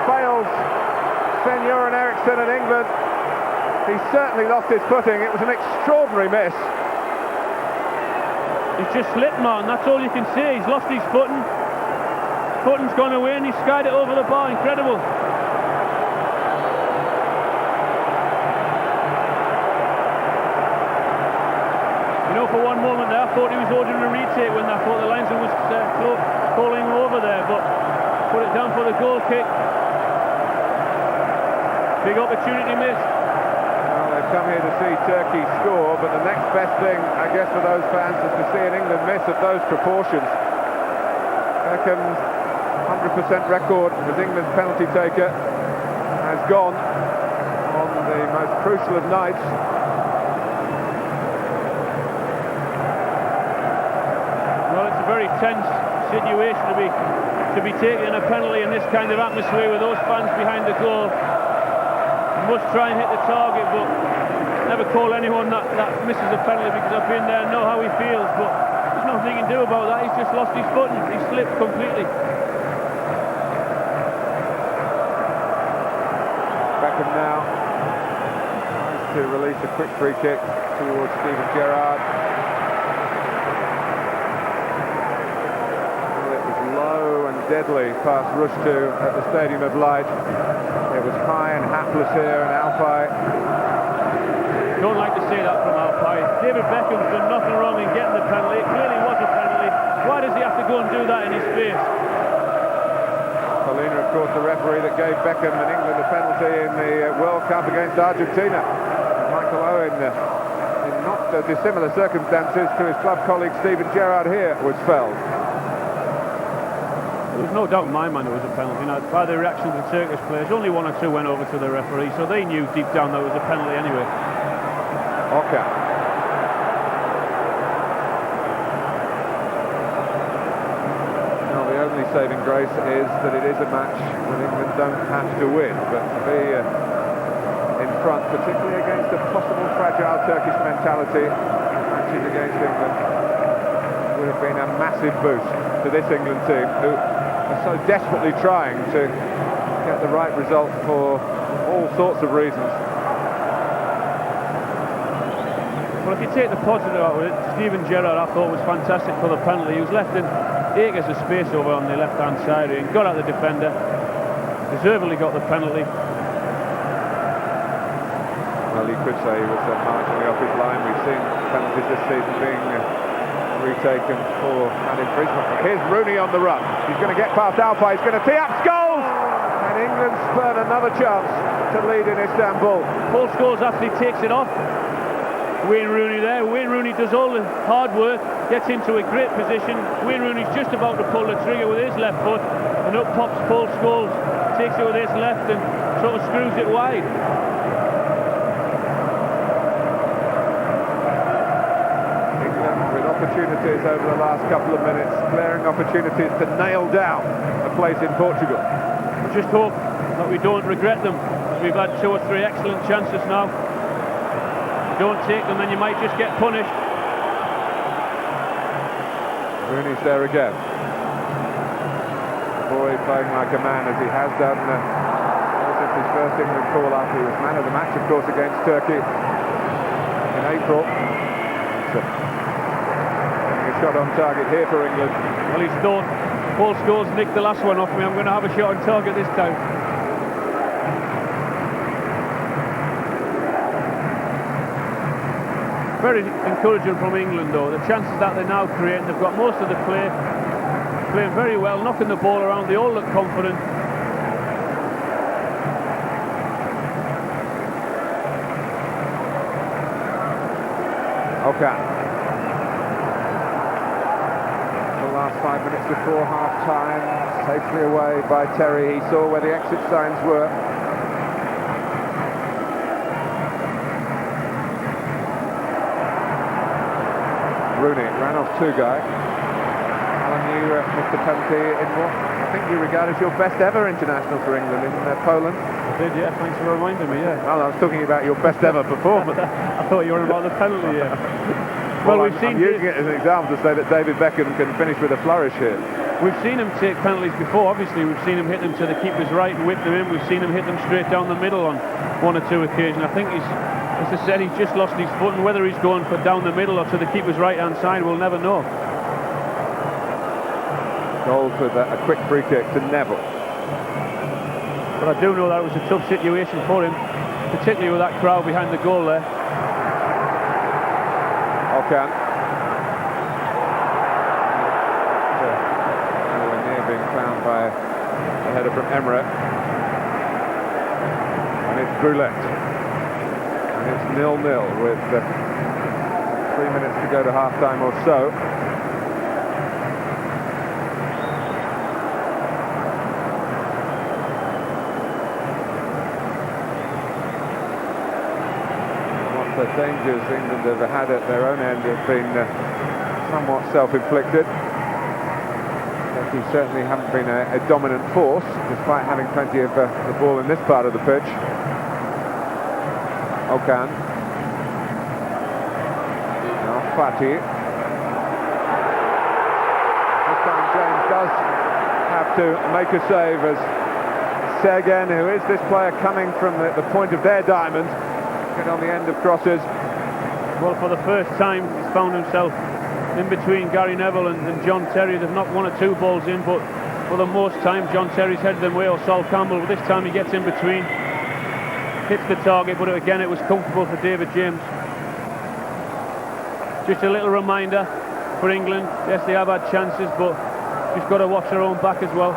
fails Sven-Göran Eriksson and England. He certainly lost his footing. It was an extraordinary miss. He's just slipped, man, that's all you can see. He's lost his footing. His footing's gone away and he skied it over the bar. Incredible. You know, for one moment there, I thought he was ordering a retake when I thought the linesman was calling him over there, but put it down for the goal kick. Big opportunity missed. Well, they've come here to see Turkey score, but the next best thing, I guess, for those fans is to see an England miss of those proportions. Beckham's 100% record as England's penalty taker has gone on the most crucial of nights. Very tense situation to be taking a penalty in this kind of atmosphere with those fans behind the goal. You must try and hit the target, but never call anyone that misses a penalty, because I've been there and know how he feels, but there's nothing he can do about that. He's just lost his footing. He slipped completely. Beckham now tries to release a quick free kick towards Steven Gerrard. Deadly past Rushtu at the Stadium of Light. It was high and hapless here, and Alpay. Don't like to say that from Alpay. David Beckham's done nothing wrong in getting the penalty. It clearly was a penalty. Why does he have to go and do that in his face? Colina, of course, the referee that gave Beckham and England a penalty in the World Cup against Argentina. And Michael Owen, in not dissimilar circumstances to his club colleague Steven Gerrard here, was felled. There's no doubt in my mind it was a penalty. Now, by the reaction of the Turkish players, only one or two went over to the referee, so they knew deep down that it was a penalty anyway. Okay. Now, the only saving grace is that it is a match that England don't have to win, but to be in front, particularly against a possible fragile Turkish mentality, matches against England would have been a massive boost to this England team, who are so desperately trying to get the right result for all sorts of reasons. Well, if you take the positive out of it, Steven Gerrard I thought was fantastic for the penalty. He was left in acres of space over on the left-hand side and got at the defender. Deservedly got the penalty. Well, you could say he was marginally off his line. We've seen penalties this season being retaken for an infringement. Here's Rooney on the run. He's going to get past Alpay. He's going to tee up Scholes! And England spurn another chance to lead in Istanbul. Paul Scholes actually takes it off Wayne Rooney there. Wayne Rooney does all the hard work, gets into a great position. Wayne Rooney's just about to pull the trigger with his left foot, and up pops Paul Scholes, takes it with his left and sort of screws it wide. England with opportunities over the last couple of minutes, glaring opportunities to nail down a place in Portugal. We just hope that we don't regret them. We've had 2 or 3 excellent chances now. If you don't take them, then you might just get punished. Rooney's there again. The boy playing like a man, as he has done ever since his first England call-up. He was man of the match, of course, against Turkey in April. Getting a shot on target here for England. Well, he's thought, Paul Scholes nicked the last one off me, I'm going to have a shot on target this time. Very encouraging from England, though. The chances that they're now creating, they've got most of the play, playing very well, knocking the ball around. They all look confident. Okay. The last 5 minutes before half-time, safely away by Terry. He saw where the exit signs were. Rooney ran off 2 guys. Alan, you missed the penalty in what I think you regard as your best ever international for England in Poland. I did, yeah, thanks for reminding me, yeah. Well, I was talking about your best ever performance. I thought you were about the penalty, yeah. Well, I'm using it as an example to say that David Beckham can finish with a flourish here. We've seen him take penalties before, obviously. We've seen him hit them to the keeper's right and whip them in. We've seen him hit them straight down the middle on 1 or 2 occasions. I think he's, as I said, he's just lost his foot, and whether he's going for down the middle or to the keeper's right-hand side, we'll never know. Goals with a quick free kick to Neville. But I do know that it was a tough situation for him, particularly with that crowd behind the goal there. Okan. Nowhere near being found by a header from Emre. And it's Roulette. And it's 0-0 with 3 minutes to go to half-time or so. The dangers England have had at their own end have been somewhat self-inflicted. They certainly haven't been a dominant force, despite having plenty of the ball in this part of the pitch. Okan. Now Fati. This time James does have to make a save as Sergen, who is this player coming from the point of their diamond, get on the end of crosses. Well, for the first time he's found himself in between Gary Neville and John Terry. They've knocked 1 or 2 balls in, but for the most time John Terry's headed them away, or Sol Campbell. But this time he gets in between, hits the target, but again it was comfortable for David James. Just a little reminder for England, yes, they have had chances, but just got to watch their own back as well.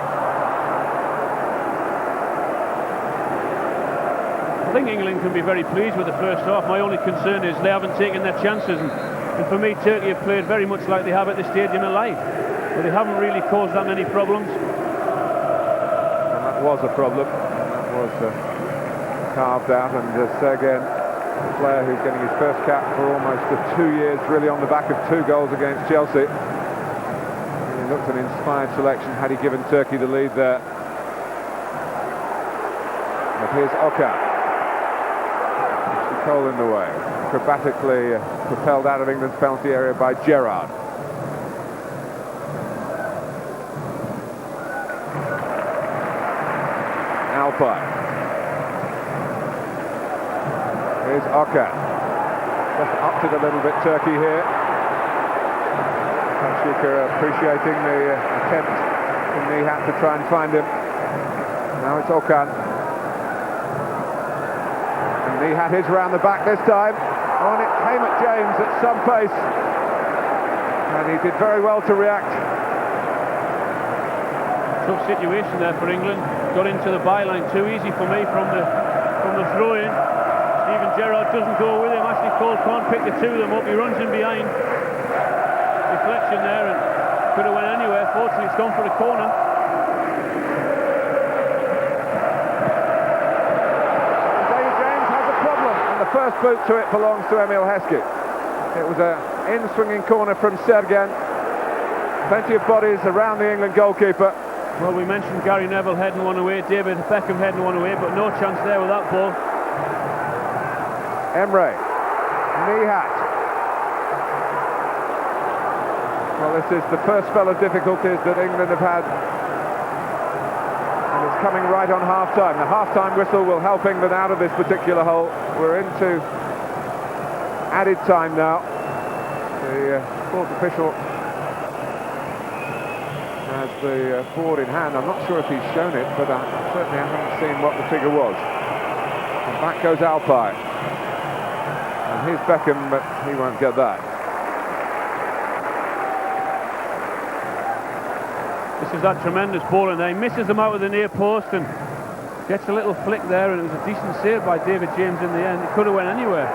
I think England can be very pleased with the first half. My only concern is they haven't taken their chances, and for me Turkey have played very much like they have at the Stadium of Light, but they haven't really caused that many problems. And that was a problem. That was carved out, and Sergen, the player who's getting his first cap for almost 2 years, really on the back of 2 goals against Chelsea. He looked an inspired selection had he given Turkey the lead there. But here's Okan. Cole in the way, acrobatically propelled out of England's penalty area by Gerrard. Alpay. Here's Okan. just upped it a little bit, Turkey here. Shika appreciating the attempt from Nihat to try and find him. Now it's Okan. And Nihat is round the back this time. Oh, and it came at James at some pace. And he did very well to react. Tough situation there for England. Got into the byline too easy for me from the throw-in. Steven Gerrard doesn't go with him. Ashley Cole can't pick the two of them up. He runs in behind. Deflection there and could have went anywhere. Fortunately, it's gone for a corner. David James has a problem, and the first boot to it belongs to Emil Heskey. It was an in-swinging corner from Sergen. Plenty of bodies around the England goalkeeper. Well, we mentioned Gary Neville heading one away, David Beckham heading one away, but no chance there with that ball. Emre, Nihat. Well, this is the first spell of difficulties that England have had, and it's coming right on half-time. The half-time whistle will help England out of this particular hole. We're into added time now. The fourth official has the board in hand. I'm not sure if he's shown it, but certainly I haven't seen what the figure was. And back goes Alpay. And here's Beckham, but he won't get that. This is that tremendous ball, and he misses them out of the near post and gets a little flick there, and it was a decent save by David James in the end. It could have went anywhere.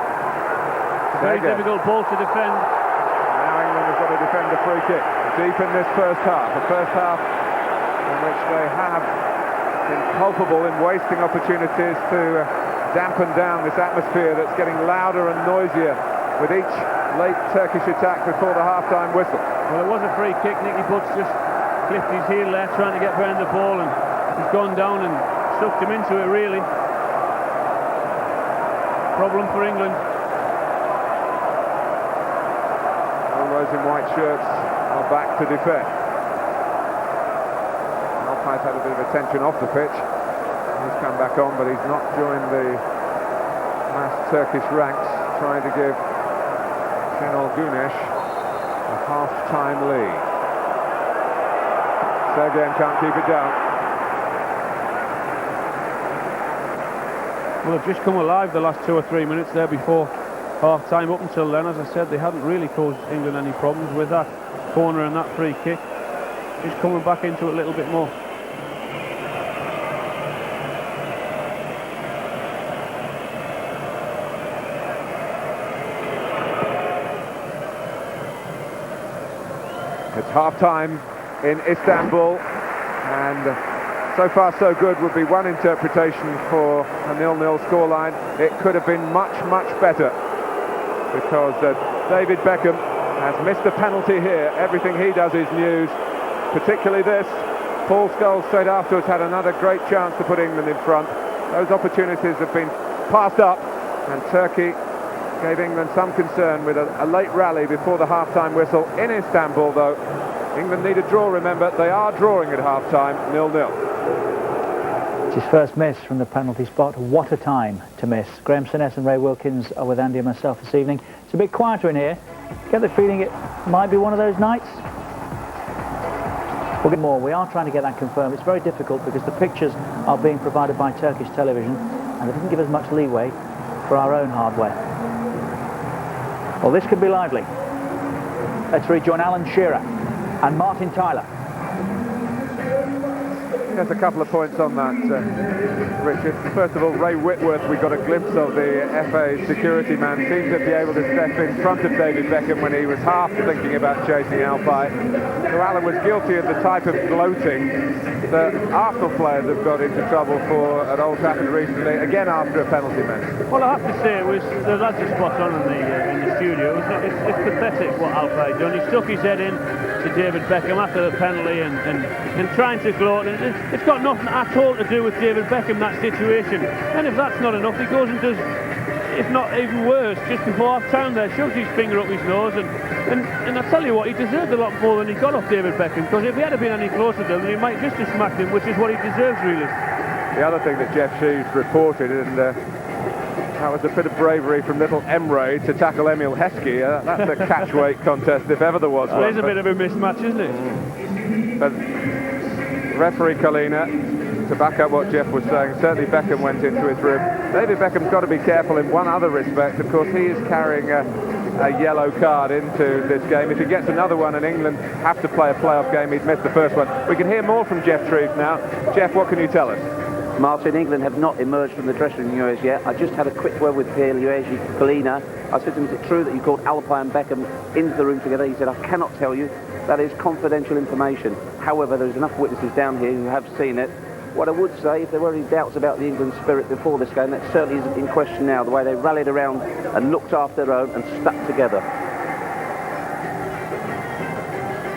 Very difficult ball to defend. Now England has got to defend a free kick deep in this first half. A first half in which they have been culpable in wasting opportunities to dampen down this atmosphere that's getting louder and noisier with each late Turkish attack before the half-time whistle. Well, it was a free kick. Nicky Butts just clipped his heel there trying to get behind the ball, and he's gone down and sucked him into it, really. Problem for England. All those in white shirts are back to defend. Alpay's had a bit of attention off the pitch. He's come back on, but he's not joined the mass Turkish ranks, trying to give Şenol Güneş a half-time lead. Sergen can't keep it down. Well, they've just come alive the last 2 or 3 minutes there before half-time. Up until then, as I said, they hadn't really caused England any problems with that corner and that free kick. Just coming back into it a little bit more. It's half-time in Istanbul, and so far so good would be one interpretation for a 0-0 scoreline. It could have been much, much better, because David Beckham has missed a penalty here. Everything he does is news, particularly this. Paul Scholes straight afterwards had another great chance to put England in front. Those opportunities have been passed up, and Turkey gave England some concern with a late rally before the half-time whistle in Istanbul, though. England need a draw, remember. They are drawing at half-time, 0-0. It's his first miss from the penalty spot. What a time to miss. Graham Souness and Ray Wilkins are with Andy and myself this evening. It's a bit quieter in here. Get the feeling it might be one of those nights? We'll get more. We are trying to get that confirmed. It's very difficult because the pictures are being provided by Turkish television, and it doesn't give us much leeway for our own hardware. Well, this could be lively. Let's rejoin Alan Shearer and Martin Tyler. Just a couple of points on that, Richard. First of all, Ray Whitworth, we got a glimpse of the FA security man, seemed to be able to step in front of David Beckham when he was half thinking about chasing Alpay. So Alan was guilty of the type of gloating that Arsenal players have got into trouble for at Old Trafford recently, again after a penalty miss. Well, I have to say, it was the lads are spot on in the studio. It's pathetic what Alpay done. He stuck his head in to David Beckham after the penalty and trying to gloat. And it's got nothing at all to do with David Beckham, that situation. And if that's not enough, he goes and does, if not even worse, just before half-time there, shoves his finger up his nose. And I tell you what, he deserved a lot more than he got off David Beckham, because if he had been any closer to him, he might just have smacked him, which is what he deserves, really. The other thing that Jeff Sheaves reported, and That was a bit of bravery from little Emre to tackle Emil Heskey. That's a catch-weight contest if ever there was one. It is a bit of a mismatch, isn't it? But referee Kalina, to back up what Jeff was saying, certainly Beckham went into his room. David Beckham's got to be careful in one other respect. Of course, he is carrying a yellow card into this game. If he gets another one and England have to play a playoff game, he's missed the first one. We can hear more from Jeff Treves now. Jeff, what can you tell us? Martin, England have not emerged from the dressing room as yet. I just had a quick word with Pierre Kalina. I said to him, is it true that you called Alpine and Beckham into the room together? He said, I cannot tell you. That is confidential information. However, there's enough witnesses down here who have seen it. What I would say, if there were any doubts about the England spirit before this game, that certainly isn't in question now, the way they rallied around and looked after their own and stuck together.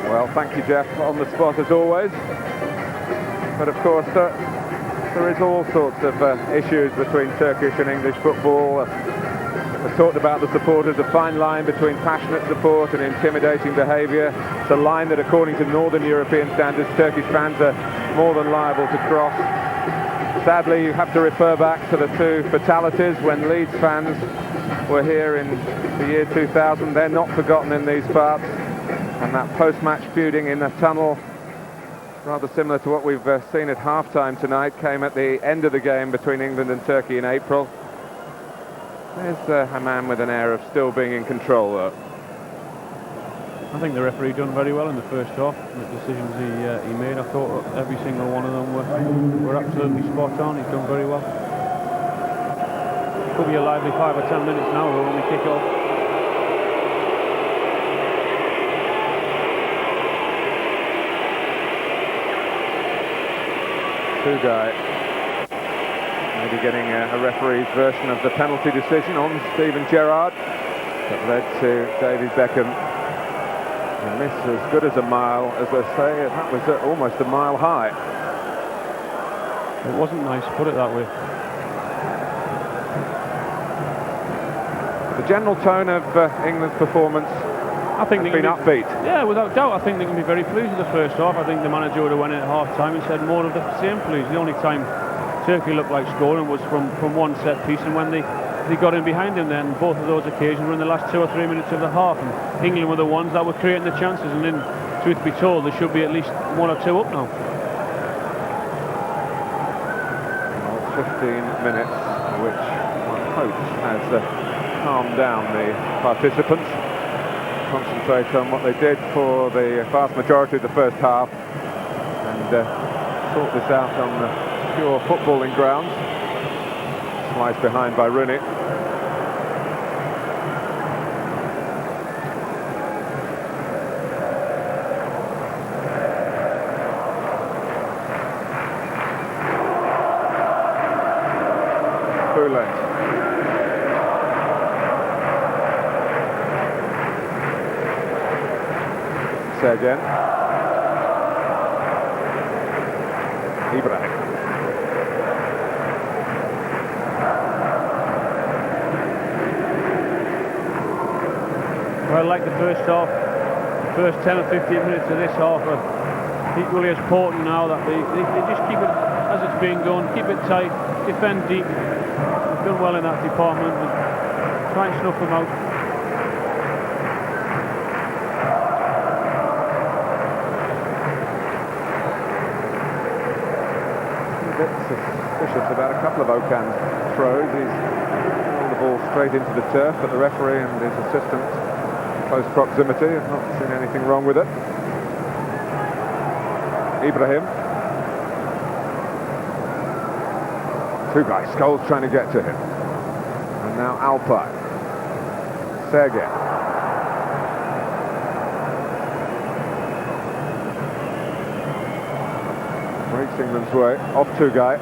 Well, thank you, Jeff, on the spot as always. But of course, there is all sorts of issues between Turkish and English football. We've talked about the supporters, a fine line between passionate support and intimidating behaviour. It's a line that, according to Northern European standards, Turkish fans are more than liable to cross. Sadly, you have to refer back to the two fatalities when Leeds fans were here in the year 2000. They're not forgotten in these parts. And that post-match feuding in the tunnel, rather similar to what we've seen at half-time tonight, came at the end of the game between England and Turkey in April. There's a man with an air of still being in control, though. I think the referee done very well in the first half. The decisions he made, I thought every single one of them were absolutely spot on. He's done very well. Could be a lively 5 or 10 minutes now when we kick off. Tugai maybe getting a referee's version of the penalty decision on Steven Gerrard that led to David Beckham. A miss as good as a mile, as they say. That was almost a mile high. It wasn't nice, put it that way. The general tone of England's performance, I think, has been upbeat. Yeah, without doubt. I think they can be very pleased with the first half. I think the manager would have went in at half-time and said more of the same, please. The only time Turkey looked like scoring was from one set piece, and when they got in behind him, then both of those occasions were in the last 2 or 3 minutes of the half, and England were the ones that were creating the chances, and then, truth be told, there should be at least 1 or 2 up now. Well, 15 minutes, which one hopes has calmed down the participants. Concentrate on what they did for the vast majority of the first half and sort this out on the pure footballing grounds. Sliced behind by Rooney. Boulet. Again. Ibrahim. Well, like the first half, the first 10 or 15 minutes of this half are equally as important now that they just keep it as it's been going, keep it tight, defend deep. They've done well in that department and try and snuff them out. Suspicious about a couple of Okan's throws. He's thrown the ball straight into the turf, but the referee and his assistant in close proximity have not seen anything wrong with it. Ibrahim. Tugai, Scholes trying to get to him. And now Alpine. Sergei. Breaks England's way, off Tugai.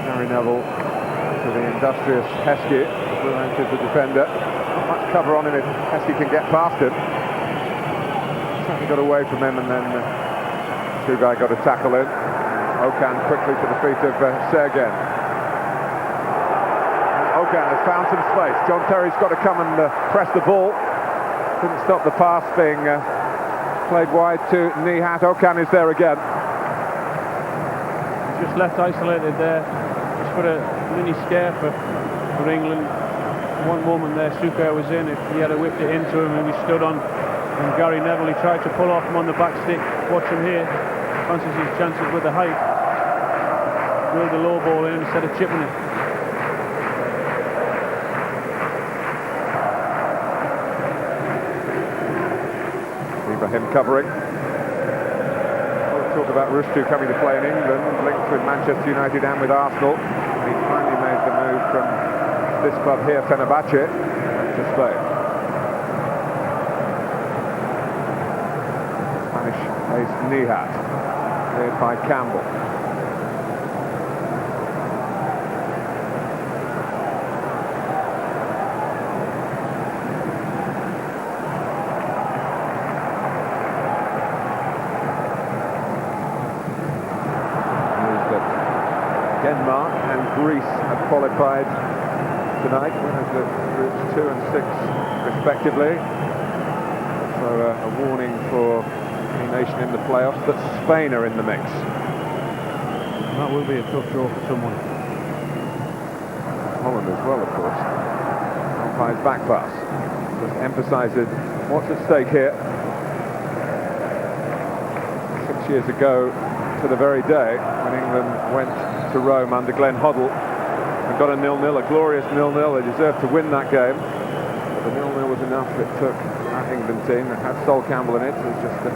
Harry Neville to the industrious Heskey, who enters the defender. Not much cover on him if Heskey can get past him. Certainly got away from him, and then Tugai got a tackle in. Okan quickly to the feet of Sergen. Okan has found some space. John Terry's got to come and press the ball. Couldn't stop the pass being played wide to Nihat. Okan is there again. just left isolated there, just for a mini scare for England. One moment there, Suker was in. If he had whipped it into him, and he stood on. And Gary Neville, he tried to pull off him on the back stick. Watch him here. Fancies his chances with the height. Drilled the low ball in instead of chipping it. Ibrahim covering. We'll talk about Rushdu coming to play in England, linked with Manchester United and with Arsenal. He finally made the move from this club here, Fenerbahce, to Spain. Spanish ace Nihat, cleared by Campbell. Denmark and Greece have qualified tonight, winners of groups 2 and 6 respectively. So a warning for any nation in the playoffs that Spain are in the mix. That will be a tough draw for someone. Holland as well, of course. Umpire's back pass just emphasises what's at stake here. 6 years ago to the very day when England went to Rome under Glenn Hoddle and got a 0-0, a glorious 0-0. They deserved to win that game, but the 0-0 was enough. It took that England team that had Sol Campbell in it. It was just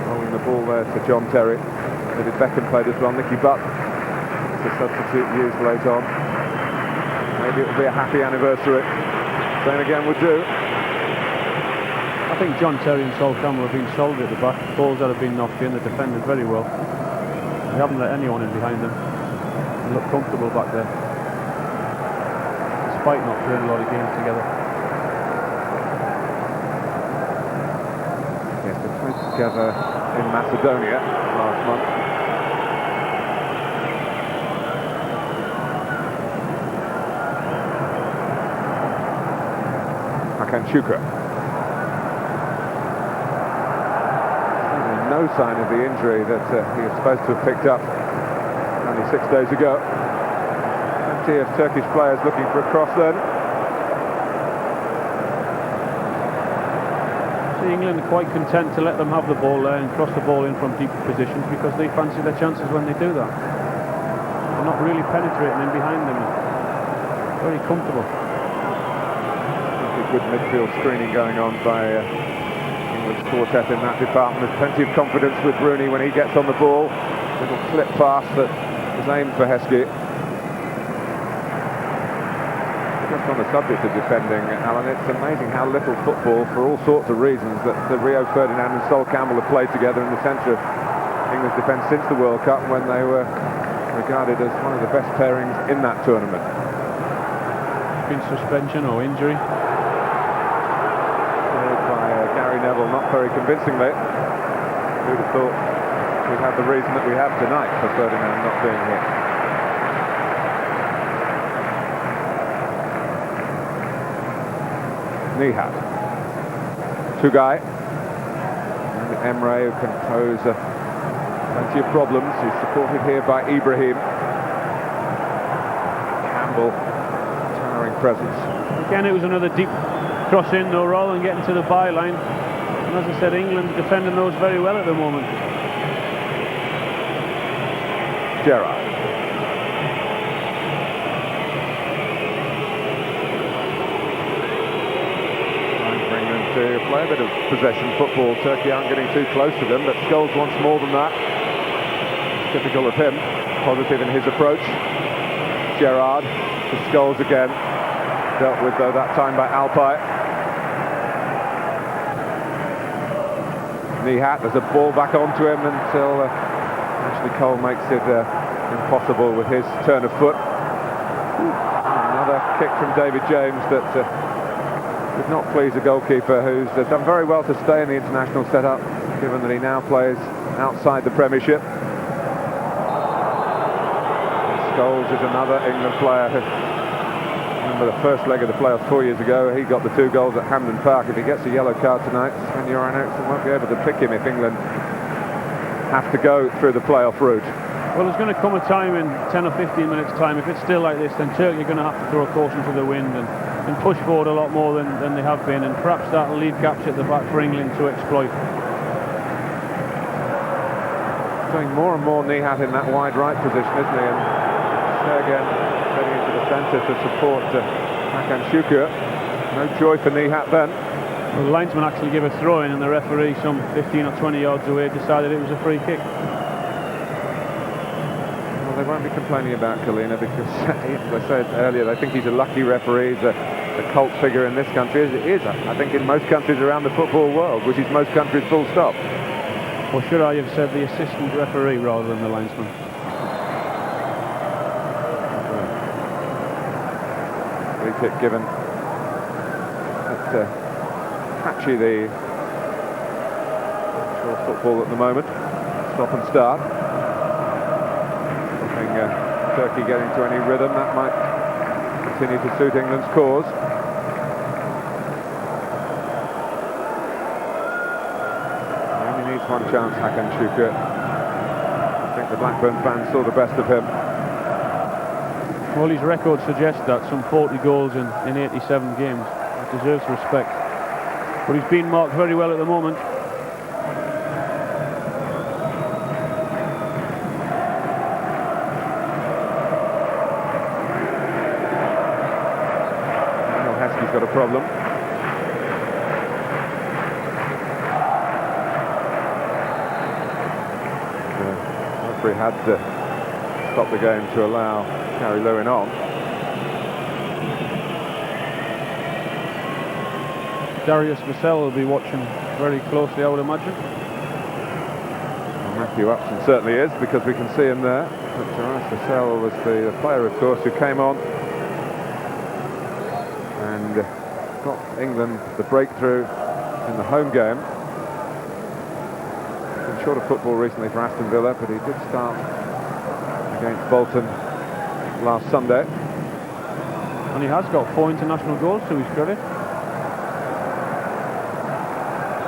rolling the ball there to John Terry. David Beckham played as well. Nicky Butt, the substitute used late on. Maybe it will be a happy anniversary. Same again would do. I think John Terry and Sol Campbell have been solid at the back. Balls that have been knocked in, they defended very well. They haven't let anyone in behind them. They look comfortable back there, despite not playing a lot of games together. Yes, they played together in Macedonia last month. Hakan Şükür. No sign of the injury that he was supposed to have picked up only 6 days ago. Plenty of Turkish players looking for a cross then. See, England are quite content to let them have the ball there and cross the ball in from deep positions because they fancy their chances when they do that. They're not really penetrating in behind them. Very comfortable. A good midfield screening going on by England's quartet in that department. There's plenty of confidence with Rooney when he gets on the ball. Little slip pass that was aimed for Heskey. Just on the subject of defending, Alan, it's amazing how little football, for all sorts of reasons, that Rio Ferdinand and Sol Campbell have played together in the centre of England's defence since the World Cup, when they were regarded as one of the best pairings in that tournament. Been suspension or injury. Neville, not very convincingly. Who'd have thought we'd have the reason that we have tonight for Ferdinand not being here. Nihat. Tugay. And Emre, who can pose plenty of problems. He's supported here by Ibrahim. Campbell, towering presence. Again, it was another deep cross in though, rather than getting to the byline. And as I said, England are defending those very well at the moment. Gerrard. Time for England to play a bit of possession football. Turkey aren't getting too close to them, but Scholes wants more than that. Typical of him. Positive in his approach. Gerrard to Scholes again. Dealt with though that time by Alpay. Nihat, there's a ball back onto him until Ashley Cole makes it impossible with his turn of foot. Another kick from David James that did not please the goalkeeper, who's done very well to stay in the international setup, given that he now plays outside the Premiership. Scholes is another England player who, remember the first leg of the playoffs 4 years ago, he got the 2 goals at Hampden Park. If he gets a yellow card tonight, Sven-Göran Eriksson won't be able to pick him if England have to go through the playoff route. Well, there's going to come a time in 10 or 15 minutes time, if it's still like this, then Turkey are going to have to throw caution to the wind and push forward a lot more than they have been, and perhaps that'll leave gaps at the back for England to exploit. Doing more and more Nihat in that wide right position, isn't he? And Sergen getting into the centre to support Hakan Şükür. No joy for Nihat then. Well, the linesman actually gave a throw-in, and the referee, some 15 or 20 yards away, decided it was a free kick. Well, they won't be complaining about Kalina because, as I said earlier, they think he's a lucky referee. He's a cult figure in this country, as it is, I think, in most countries around the football world, which is most countries full stop. Or should I have said the assistant referee rather than the linesman? Free kick given. That's patchy, the football at the moment. Stop and start. Turkey getting to any rhythm, that might continue to suit England's cause. He only needs one chance, Hakan Şükür. I think the Blackburn fans saw the best of him. Well, his record suggests that, some 40 goals in 87 games. He deserves respect. But he's been marked very well at the moment. Got a problem. The referee had to stop the game to allow Gary Lewin on. Darius Vassell will be watching very closely, I would imagine. Well, Matthew Upson certainly is, because we can see him there. But Darius Vassell was the player, of course, who came on and got England the breakthrough in the home game. Been short of football recently for Aston Villa, but he did start against Bolton last Sunday. And he has got 4 international goals to his credit.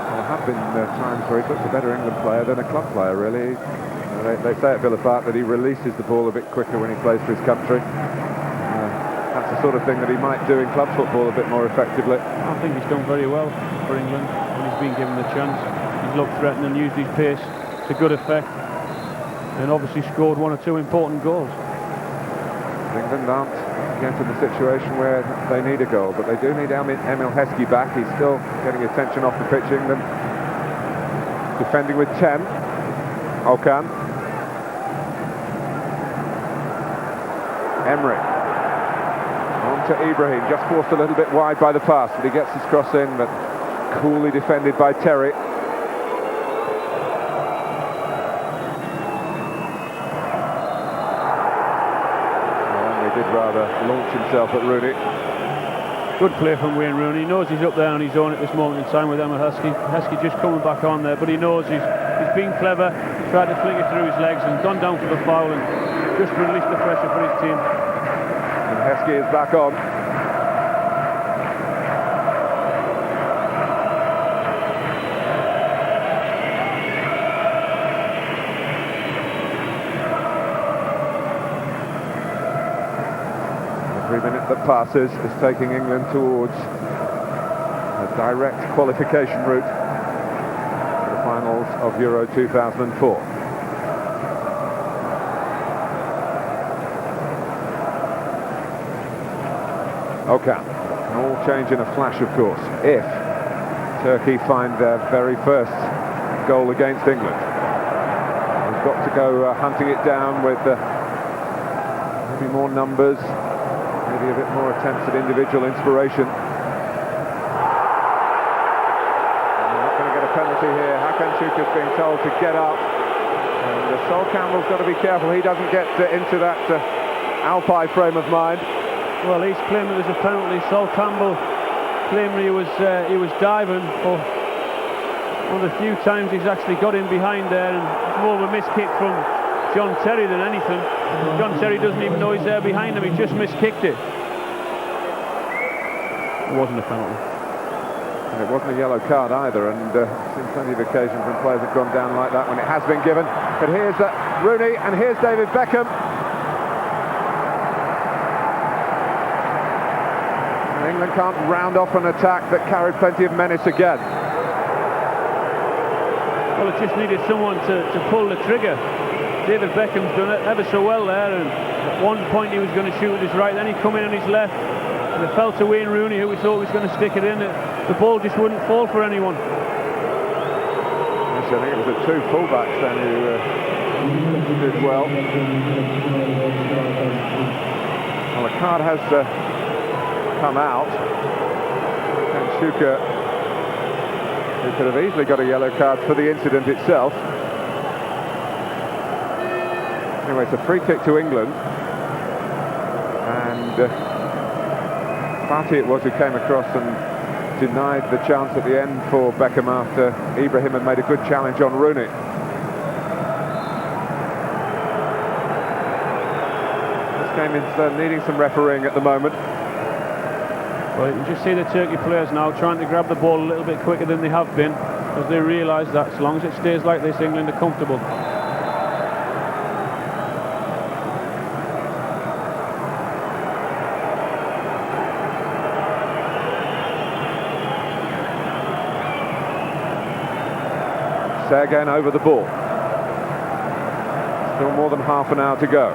Well, there have been times where he's looked a better England player than a club player, really. They say at Villa Park that he releases the ball a bit quicker when he plays for his country. That's the sort of thing that he might do in club football a bit more effectively. I think he's done very well for England when he's been given the chance. He's looked threatening and used his pace to good effect, and obviously scored 1 or 2 important goals. England aren't getting to the situation where they need a goal, but they do need Emil Heskey back. He's still getting attention off the pitch. England defending with 10. Okan. Emery. To Ibrahim, just forced a little bit wide by the pass, but he gets his cross in, but coolly defended by Terry. And he did rather launch himself at Rooney. Good play from Wayne Rooney. He knows he's up there on his own at this moment in time with Emma Heskey. Heskey just coming back on there, but he knows he's been clever, tried to flick it through his legs and gone down for the foul and just released the pressure for his team. And Heskey is back on. Every minute that passes is taking England towards a direct qualification route for the finals of Euro 2004. Okay, can all change in a flash, of course, if Turkey find their very first goal against England. We've got to go hunting it down with maybe more numbers, maybe a bit more attempts at individual inspiration. And we're not going to get a penalty here. Hakan Şükür's being told to get up, and Sol Campbell's got to be careful he doesn't get into that Alpine frame of mind. Well, he's claiming there's a penalty. Sol Campbell claiming he was diving for one of the few times he's actually got in behind there, and it's more of a miss kick from John Terry than anything. John Terry doesn't even know he's there behind him. He just miskicked it. It wasn't a penalty. And it wasn't a yellow card either, and seen plenty of occasions when players have gone down like that when it has been given. But here's Rooney, and here's David Beckham. And England can't round off an attack that carried plenty of menace again. Well, it just needed someone to pull the trigger. David Beckham's done it ever so well there, and at one point he was going to shoot with his right, then he come in on his left, and it fell to Wayne Rooney, who we thought was going to stick it in. The ball just wouldn't fall for anyone. Yes, I think it was the two fullbacks then who did well. Well, the card has come out, and Shuka, who could have easily got a yellow card for the incident itself. Anyway, it's a free kick to England, and Fati it was who came across and denied the chance at the end for Beckham after Ibrahim had made a good challenge on Rooney. This game is needing some refereeing at the moment. Well, you can just see the Turkey players now trying to grab the ball a little bit quicker than they have been, as they realise that as long as it stays like this, England are comfortable. Again over the ball. Still more than half an hour to go.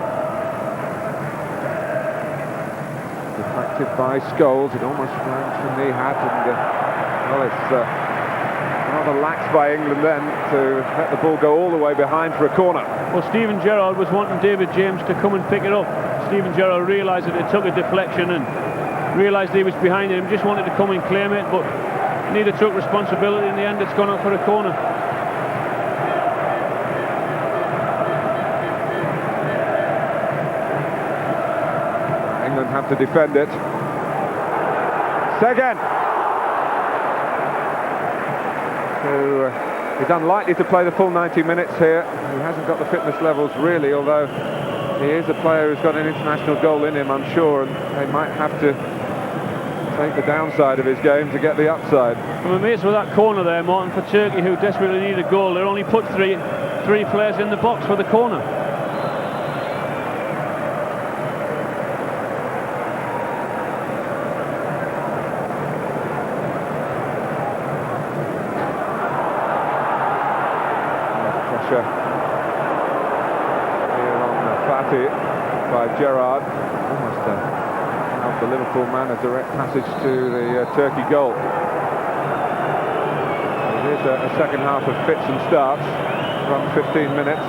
Deflected by Scholes. It almost ran from the hat, and well, it's rather lax by England then to let the ball go all the way behind for a corner. Well, Steven Gerrard was wanting David James to come and pick it up. Steven Gerrard realised that it took a deflection and realised he was behind him, just wanted to come and claim it, but neither took responsibility. In the end, it's gone up for a corner. Have to defend it. Segen, who is unlikely to play the full 90 minutes here. He hasn't got the fitness levels really, although he is a player who's got an international goal in him, I'm sure, and they might have to take the downside of his game to get the upside. I'm amazed with that corner there, Martin, for Turkey, who desperately need a goal. They only put three players in the box for the corner. By Gerrard, almost helped the Liverpool man a direct passage to the Turkey goal. It is a second half of fits and starts from 15 minutes.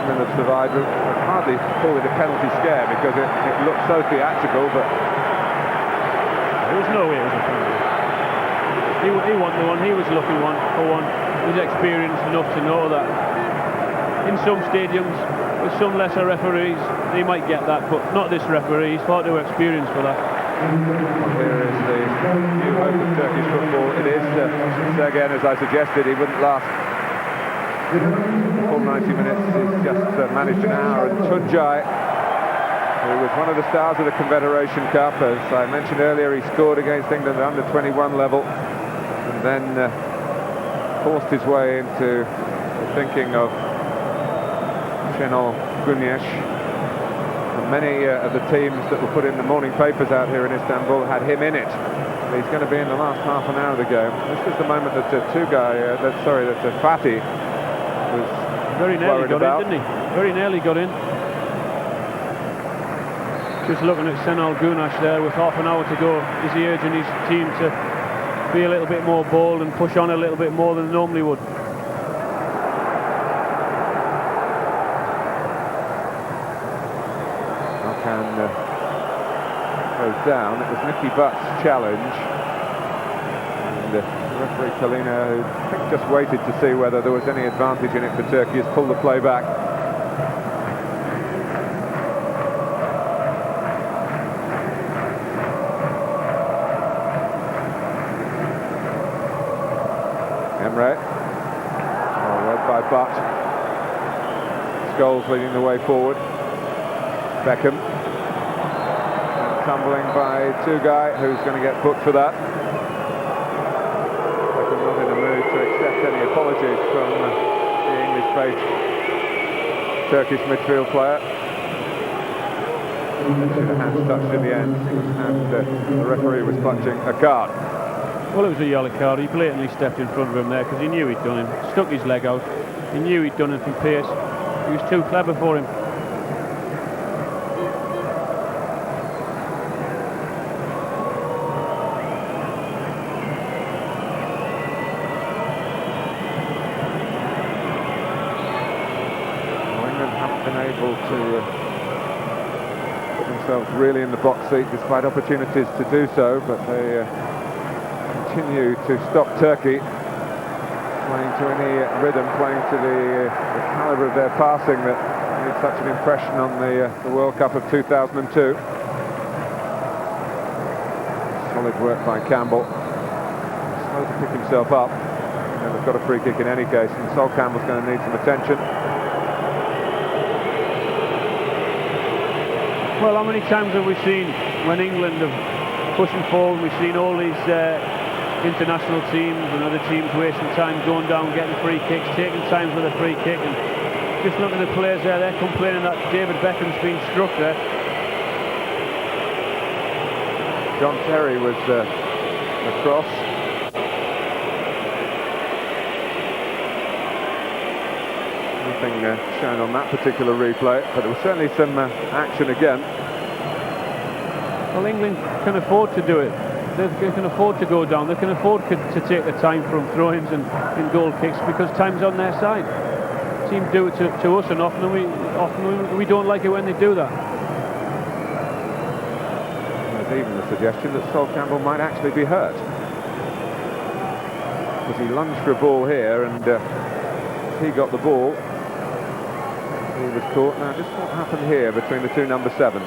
England have survived. I'd hardly call it a penalty scare because it looked so theatrical, but there was no way it was a penalty. He wanted the one, he was looking for one. He's experienced enough to know that in some stadiums with some lesser referees they might get that, but not this referee. He's far too experienced for that. Here is the new hope of Turkish football. It is Segen, as I suggested. He wouldn't last the full 90 minutes. He's just managed an hour. And Tuncay, who was one of the stars of the Confederation Cup, as I mentioned earlier, he scored against England at under 21 level, and then forced his way into the thinking of Şenol Güneş. And many of the teams that were put in the morning papers out here in Istanbul had him in it. He's going to be in the last half an hour of the game. This was the moment that Fati was very nearly got about. in, didn't he? Very nearly got in. Just looking at Şenol Güneş there with half an hour to go. Is he urging his team to be a little bit more bold and push on a little bit more than they normally would? Goes down. It was Nicky Butt's challenge, and referee Kalina, who I think just waited to see whether there was any advantage in it for Turkey, has pulled the play back. Emre, read by Butt. Scholes leading the way forward. Beckham. Tumbling by Tugay, who's going to get booked for that. Beckham not in a mood to accept any apologies from the on his face, Turkish midfield player. The hands touched in the end, and the referee was clutching a card. Well, it was a yellow card. He blatantly stepped in front of him there because he knew he'd done him. Stuck his leg out. He knew he'd done it from pace. He was too clever for him. England haven't been able to put themselves really in the box seat despite opportunities to do so, but they continue to stop Turkey playing to any rhythm, playing to the calibre of their passing that made such an impression on the World Cup of 2002. Solid work by Campbell. Slow to pick himself up. And they've got a free kick in any case, and Sol Campbell's going to need some attention. Well, how many times have we seen when England have pushing forward, we've seen all these international teams and other teams wasting time going down, getting free kicks, taking times with a free kick, and just look at the players there, they're complaining that David Beckham's been struck there. John Terry was across. Nothing shown on that particular replay, but there was certainly some action again. Well, England can afford to do it. They can afford to go down. They can afford to take the time from throw-ins and goal kicks because time's on their side. Teams do it to us, and often we don't like it when they do that. There's even the suggestion that Sol Campbell might actually be hurt, because he lunged for a ball here, and he got the ball. He was caught. Now, just what happened here between the two number 7s?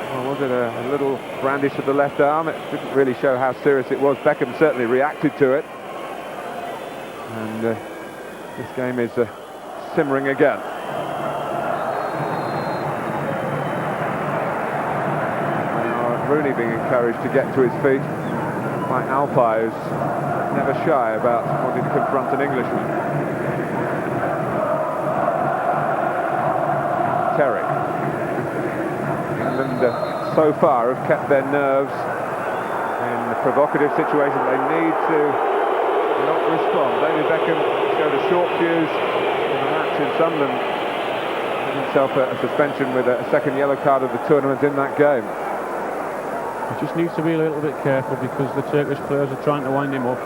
Well, was it a little brandish of the left arm? It didn't really show how serious it was. Beckham certainly reacted to it. And this game is simmering again. Now, Rooney being encouraged to get to his feet by Alpay, who's never shy about wanting to confront an Englishman. Terry. England so far have kept their nerves in a provocative situation. They need to not respond. David Beckham showed a short fuse in the match in Sunderland. Gave himself a suspension with a second yellow card of the tournament in that game. He just needs to be a little bit careful because the Turkish players are trying to wind him up.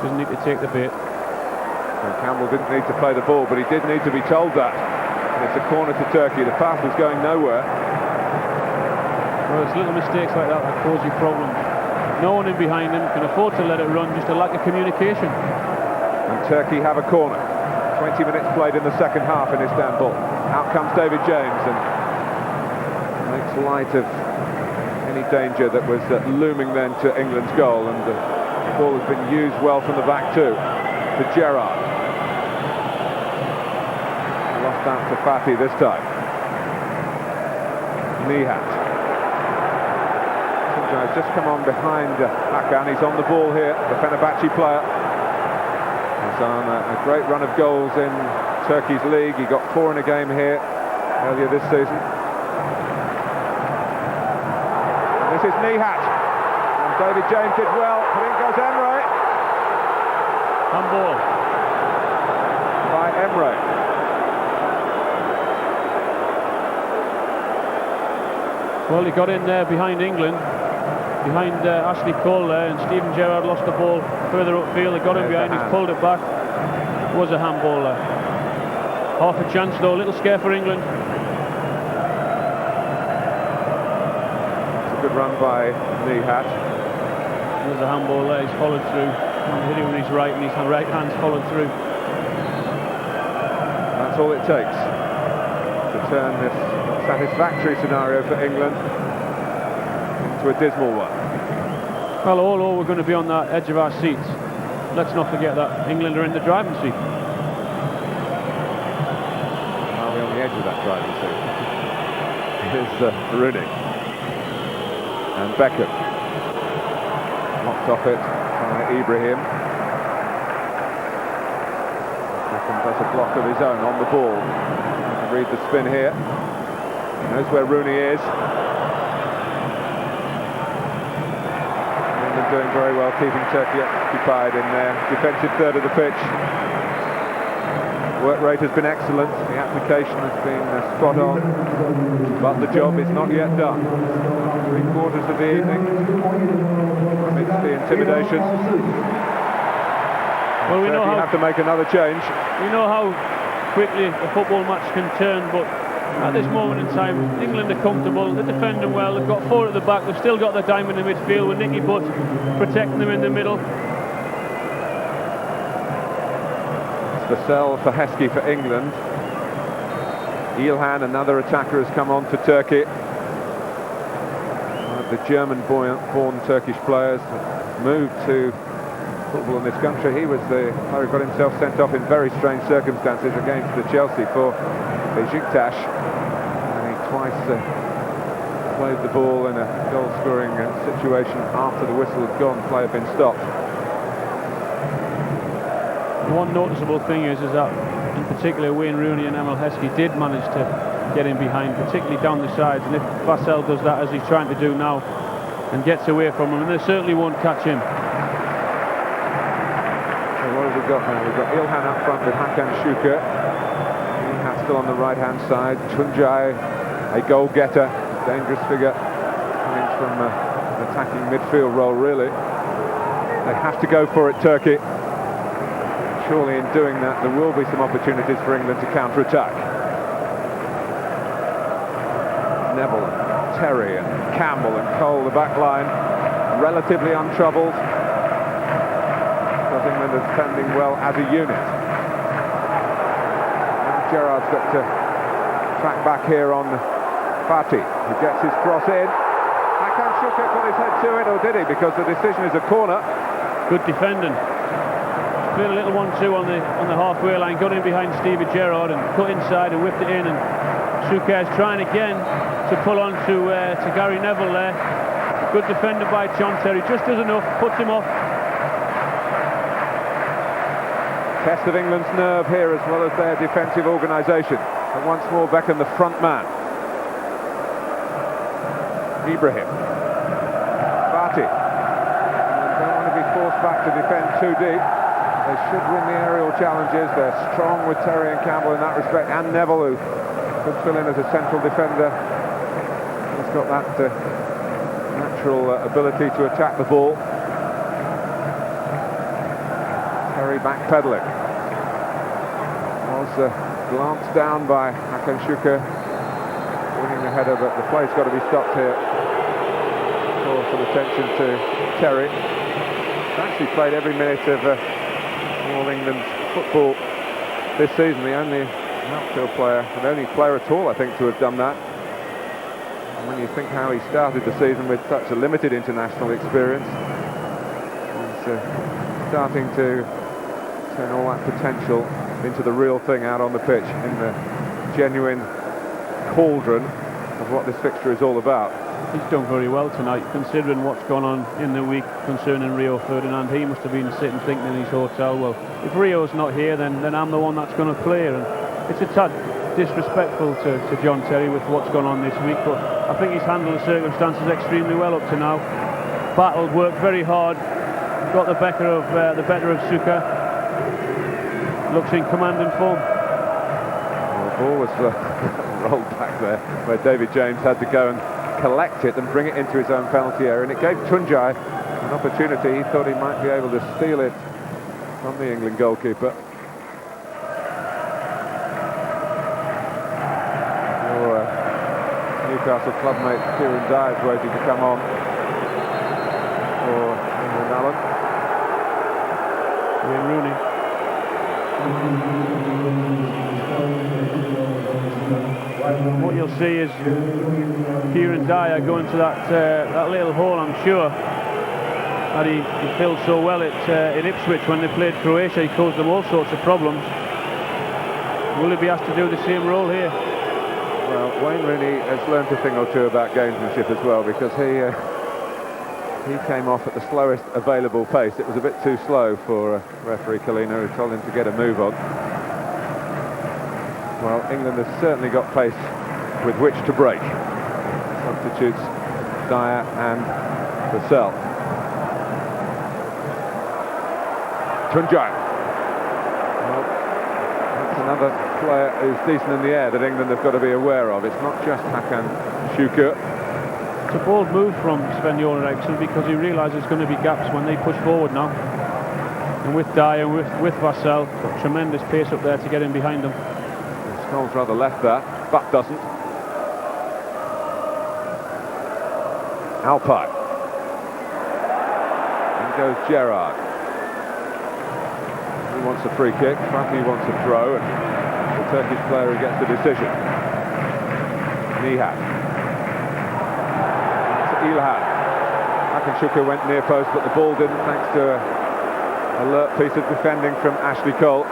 Doesn't need to take the bait. And Campbell didn't need to play the ball, but he did need to be told that. And it's a corner to Turkey. The pass was going nowhere. Well, it's little mistakes like that cause you problems. No one in behind him can afford to let it run, just a lack of communication. And Turkey have a corner. 20 minutes played in the second half in Istanbul. Out comes David James and makes light of any danger that was looming then to England's goal. And the ball has been used well from the back too. To Gerrard. Lost out to Fatih this time. Nihat. Has just come on behind Hakan. He's on the ball here, the Fenerbahce player. He's on a great run of goals in Turkey's league. He got 4 in a game here earlier this season. And this is Nihat. And David James did well, but in goes Emre. Handball by Emre. Well, he got in there behind England. Behind Ashley Cole there, and Steven Gerrard lost the ball further upfield. They got him behind, he's pulled it back. It was a handball there. Half a chance though, a little scare for England. It's a good run by Nihat. There's a handball there, he's followed through. And hit him with his right, and his right hand's followed through. That's all it takes to turn this satisfactory scenario for England into a dismal one. Well, all we're going to be on that edge of our seats. Let's not forget that England are in the driving seat. Are we on the edge of that driving seat? Here's Rooney. And Beckham. Knocked off it by Ibrahim. and does a block of his own on the ball. Read the spin here. He knows where Rooney is. England doing very well, keeping Turkey occupied in their defensive third of the pitch. Work rate has been excellent. The application has been spot on, but the job is not yet done. 3/4 of the evening amidst the intimidation. Well, we know you have to make another change. We know how quickly a football match can turn, but at this moment in time, England are comfortable, they're defending well, they've got 4 at the back, they've still got their diamond in the midfield with Nicky Butt protecting them in the middle. Vassell for Heskey for England. Ilhan, another attacker, has come on for Turkey. The German-born Turkish players moved to football in this country. He was the player who got himself sent off in very strange circumstances against the Chelsea for Besiktas. And he twice played the ball in a goal-scoring situation after the whistle had gone, play had been stopped. One noticeable thing is that in particular Wayne Rooney and Emil Heskey did manage to get in behind, particularly down the sides, and if Vassell does that as he's trying to do now and gets away from him, and they certainly won't catch him. So what have we got now? We've got Ilhan up front with Hakan Şükür. Ilhan still on the right hand side. Tuncay, a goal getter, dangerous figure coming from an attacking midfield role really. They have to go for it, Turkey. Surely in doing that there will be some opportunities for England to counter-attack. Neville and Terry and Campbell and Cole, the back line, relatively untroubled. Because England are defending well as a unit. And Gerrard's got to track back here on Fatih, who gets his cross in. Hakan Şükür put his head to it, or did he? Because the decision is a corner. Good defending. Played a little 1-2 on the halfway line, got in behind Stevie Gerrard and cut inside and whipped it in, and Şükür's trying again to pull on to Gary Neville there. Good defending by John Terry, just does enough, puts him off. Test of England's nerve here as well as their defensive organisation. And once more Beckham the front man. Ibrahim. Fatih. Don't want to be forced back to defend too deep. They should win the aerial challenges. They're strong with Terry and Campbell in that respect, and Neville, who could fill in as a central defender. He's got that natural ability to attack the ball. Terry backpedaling. Was glanced down by Hakan Şükür, winning the header, but the play's got to be stopped here. Call some attention to Terry. He's actually played every minute of all England's football this season, the only outfield player, the only player at all I think to have done that. And when you think how he started the season with such a limited international experience, he's starting to turn all that potential into the real thing out on the pitch, in the genuine cauldron of what this fixture is all about. He's done very well tonight, considering what's gone on in the week concerning Rio Ferdinand. He must have been sitting thinking in his hotel, well, if Rio's not here, then I'm the one that's going to play. And it's a tad disrespectful to John Terry with what's gone on this week, but I think he's handled the circumstances extremely well up to now. Battled, worked very hard, got the better of Şükür. Looks in commanding form. Well, the ball was rolled back there, where David James had to go and collect it and bring it into his own penalty area, and it gave Tuncay an opportunity. He thought he might be able to steal it from the England goalkeeper. Your Newcastle clubmate Kieran Dyer is waiting to come on for England. Allen. Wayne Rooney. What you'll see is Kieran Dyer going to that little hole, I'm sure, that he filled so well at Ipswich when they played Croatia. He caused them all sorts of problems. Will he be asked to do the same role here? Well, Wayne Rooney has learned a thing or two about gamesmanship as well, because he came off at the slowest available pace. It was a bit too slow for referee Kalina, who told him to get a move on. well, England has certainly got pace with which to break. Substitutes Dyer and Vassell. Tunjai. Well, that's another player who's decent in the air that England have got to be aware of. It's not just Hakan Şükür. It's a bold move from Sven-Göran Eriksson because he realises there's going to be gaps when they push forward now. And with Dyer, with Vassell, got tremendous pace up there to get in behind them. Scholes rather left that, but doesn't. Alpay. In goes Gerrard. He wants a free kick, Fatih wants a throw, and the Turkish player who gets the decision. Nihat. Ilhan. Hakan Şükür went near post, but the ball didn't, thanks to an alert piece of defending from Ashley Cole.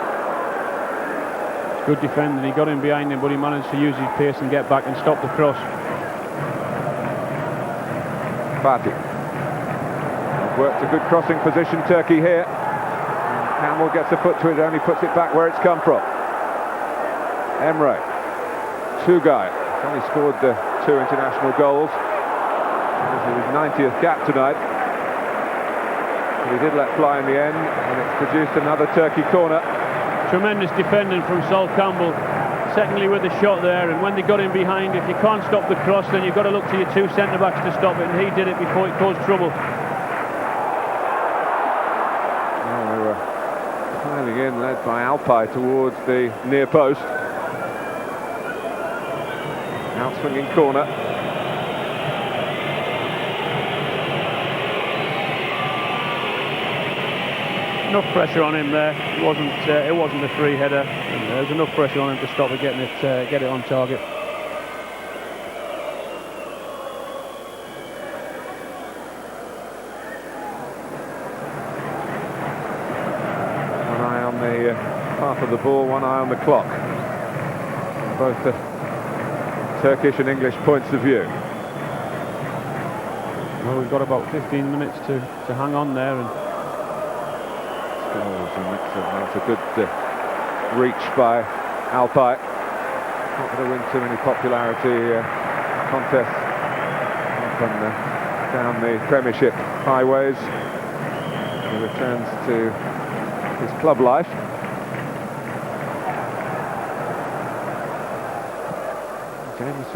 Good defending, he got in behind him, but he managed to use his pace and get back and stop the cross. Fatih. Worked a good crossing position, Turkey here. Campbell gets a foot to it, only puts it back where it's come from. Emre. Tugay. He's only scored the 2 international goals. This is his 90th cap tonight. But he did let fly in the end, and it's produced another Turkey corner. Tremendous defending from Sol Campbell. Secondly with the shot there, and when they got in behind, if you can't stop the cross, then you've got to look to your 2 centre-backs to stop it, and he did it before it caused trouble. Well, they were piling in, led by Alpay towards the near post. Out-swinging corner. Enough pressure on him there. It wasn't a free header. And there was enough pressure on him to stop it, get it on target. One eye on the path of the ball, one eye on the clock. Both the Turkish and English points of view. Well, we've got about 15 minutes to hang on there, and that's a good reach by Alpay. Not going to win too many popularity contests up and down the Premiership highways. He returns to his club life. James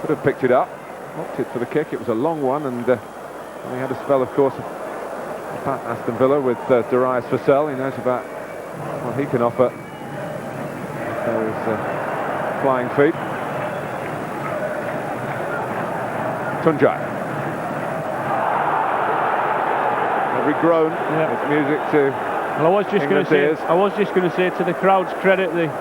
could have picked it up, opted for the kick. It was a long one, and he had a spell, of course, at Aston Villa with Darius Vassell. He knows about what he can offer. Those flying feet. Tunjai. Every groan, it's music to well, I was just going to say, to the crowd's credit, they're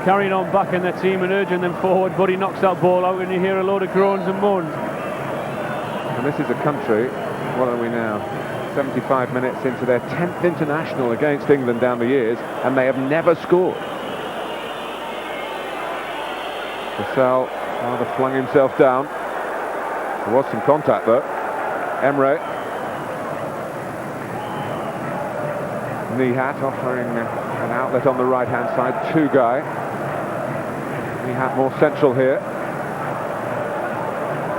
carrying on backing their team and urging them forward, but he knocks that ball out and you hear a load of groans and moans. And this is a country, what are we now, 75 minutes into their 10th international against England down the years, and they have never scored. Vassell rather flung himself down. There was some contact though. Emre. Nihat offering an outlet on the right-hand side. Tugay. Nihat more central here.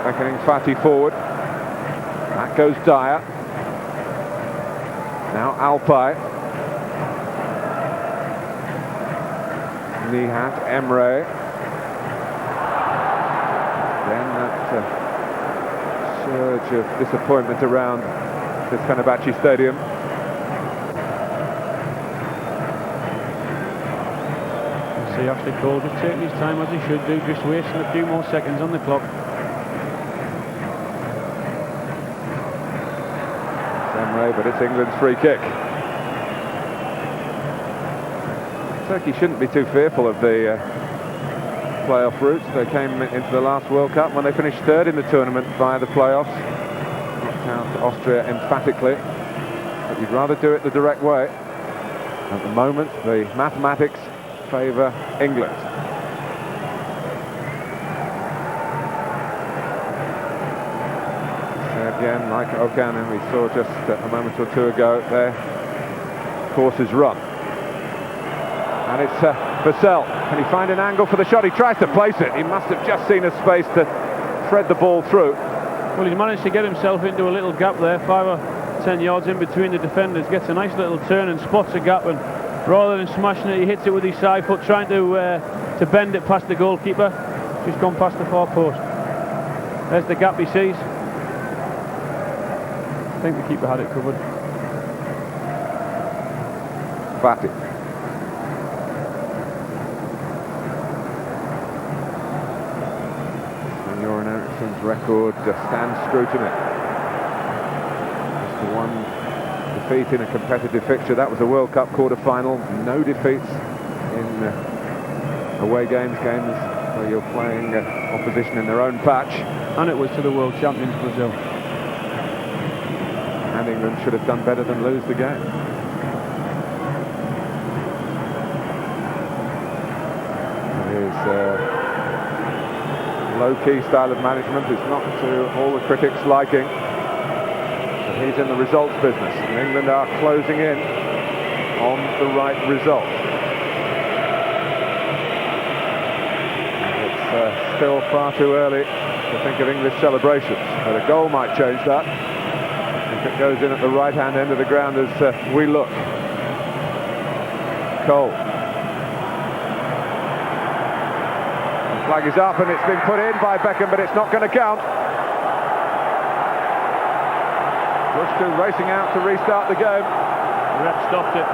Beckoning Fatih forward. Back goes Dyer. Now Alpay. Nihat, Emre. Then that surge of disappointment around this Fenerbahce stadium. See Ashley Cole just taking his time as he should do, just wasting a few more seconds on the clock. Emre, but it's England's free kick. Turkey shouldn't be too fearful of the playoff routes. They came into the last World Cup when they finished third in the tournament via the playoffs. Knocked out Austria emphatically, but you'd rather do it the direct way. At the moment, the mathematics favour England. Again, like Okan, and we saw just a moment or two ago, their course is run. And it's Vassell. Can he find an angle for the shot? He tries to place it. He must have just seen a space to thread the ball through. Well, he's managed to get himself into a little gap there, 5 or 10 yards in between the defenders. Gets a nice little turn and spots a gap, and rather than smashing it, he hits it with his side foot, trying to bend it past the goalkeeper. Just gone past the far post. There's the gap he sees. I think the keeper had it covered. Batty. Göran Eriksson's record stands scrutiny. Just the one defeat in a competitive fixture. That was a World Cup quarter-final. No defeats in away games where you're playing opposition in their own patch. And it was to the world champions, Brazil. And England should have done better than lose the game. His low-key style of management is not to all the critics' liking. But he's in the results business, and England are closing in on the right result. It's still far too early to think of English celebrations, but a goal might change that. If it goes in at the right-hand end of the ground as we look. Cole. The flag is up and it's been put in by Beckham, but it's not going to count. Rushdu racing out to restart the game. The ref stopped it.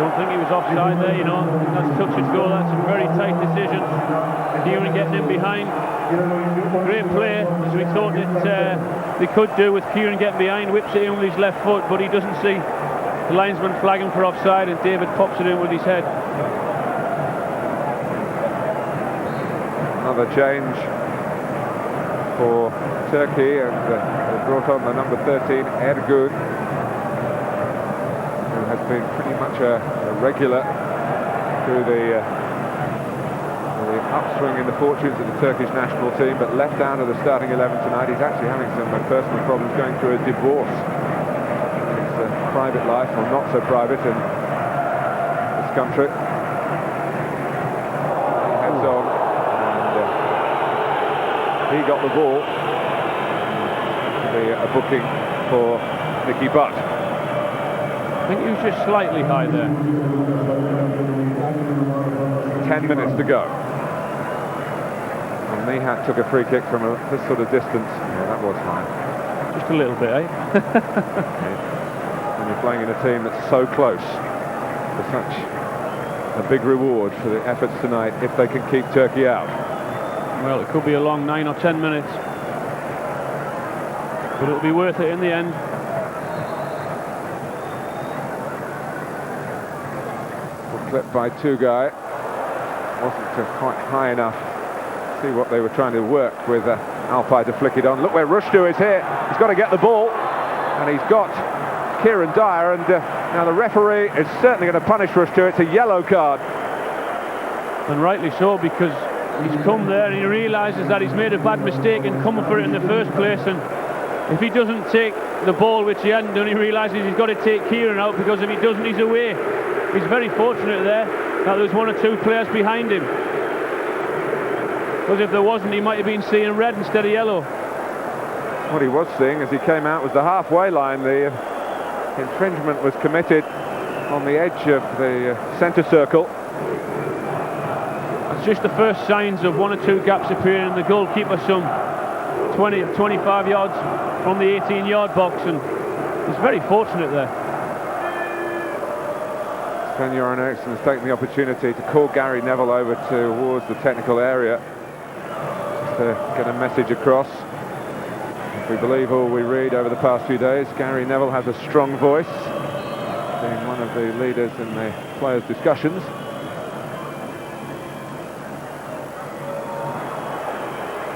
Don't think he was offside there, you know. That's touch and go. That's a very tight decision. Kieran getting in behind. Great play, as we thought that they could do with Kieran getting behind. Whips it in with his left foot, but he doesn't see the linesman flagging for offside, and David pops it in with his head. Another change for Turkey, and they brought on the number 13, Ergun, who has been pretty much a regular through the upswing in the fortunes of the Turkish national team, but left out of the starting 11 tonight. He's actually having some personal problems, going through a divorce. His private life, or not so private, in this country. He heads on, and he got the ball. A booking for Nicky Butt. I think he was just slightly high there. 10 minutes to go. And Nihat took a free kick from this sort of distance. Yeah, that was fine. Just a little bit, eh? When you're playing in a team that's so close, for such a big reward for the efforts tonight if they can keep Turkey out. Well, it could be a long 9 or 10 minutes. But it'll be worth it in the end. Clipped by Tugay. Wasn't quite high enough to see what they were trying to work with Alpay to flick it on. Look where Rushdu is here. He's got to get the ball, and he's got Kieran Dyer, and now the referee is certainly going to punish Rushdu. It's a yellow card. And rightly so, because he's come there and he realises that he's made a bad mistake in coming for it in the first place, and if he doesn't take the ball, which he hadn't done, he realises he's got to take Kieran out, because if he doesn't, he's away. He's very fortunate there that there's 1 or 2 players behind him, because if there wasn't, he might have been seeing red instead of yellow. What he was seeing as he came out was the halfway line. The infringement was committed on the edge of the centre circle. It's just the first signs of 1 or 2 gaps appearing in the goalkeeper, some 20, 25 yards from the 18-yard box, and he's very fortunate there. Göran Eriksson has taken the opportunity to call Gary Neville over towards the technical area just to get a message across. If we believe all we read over the past few days, Gary Neville has a strong voice, being one of the leaders in the players' discussions.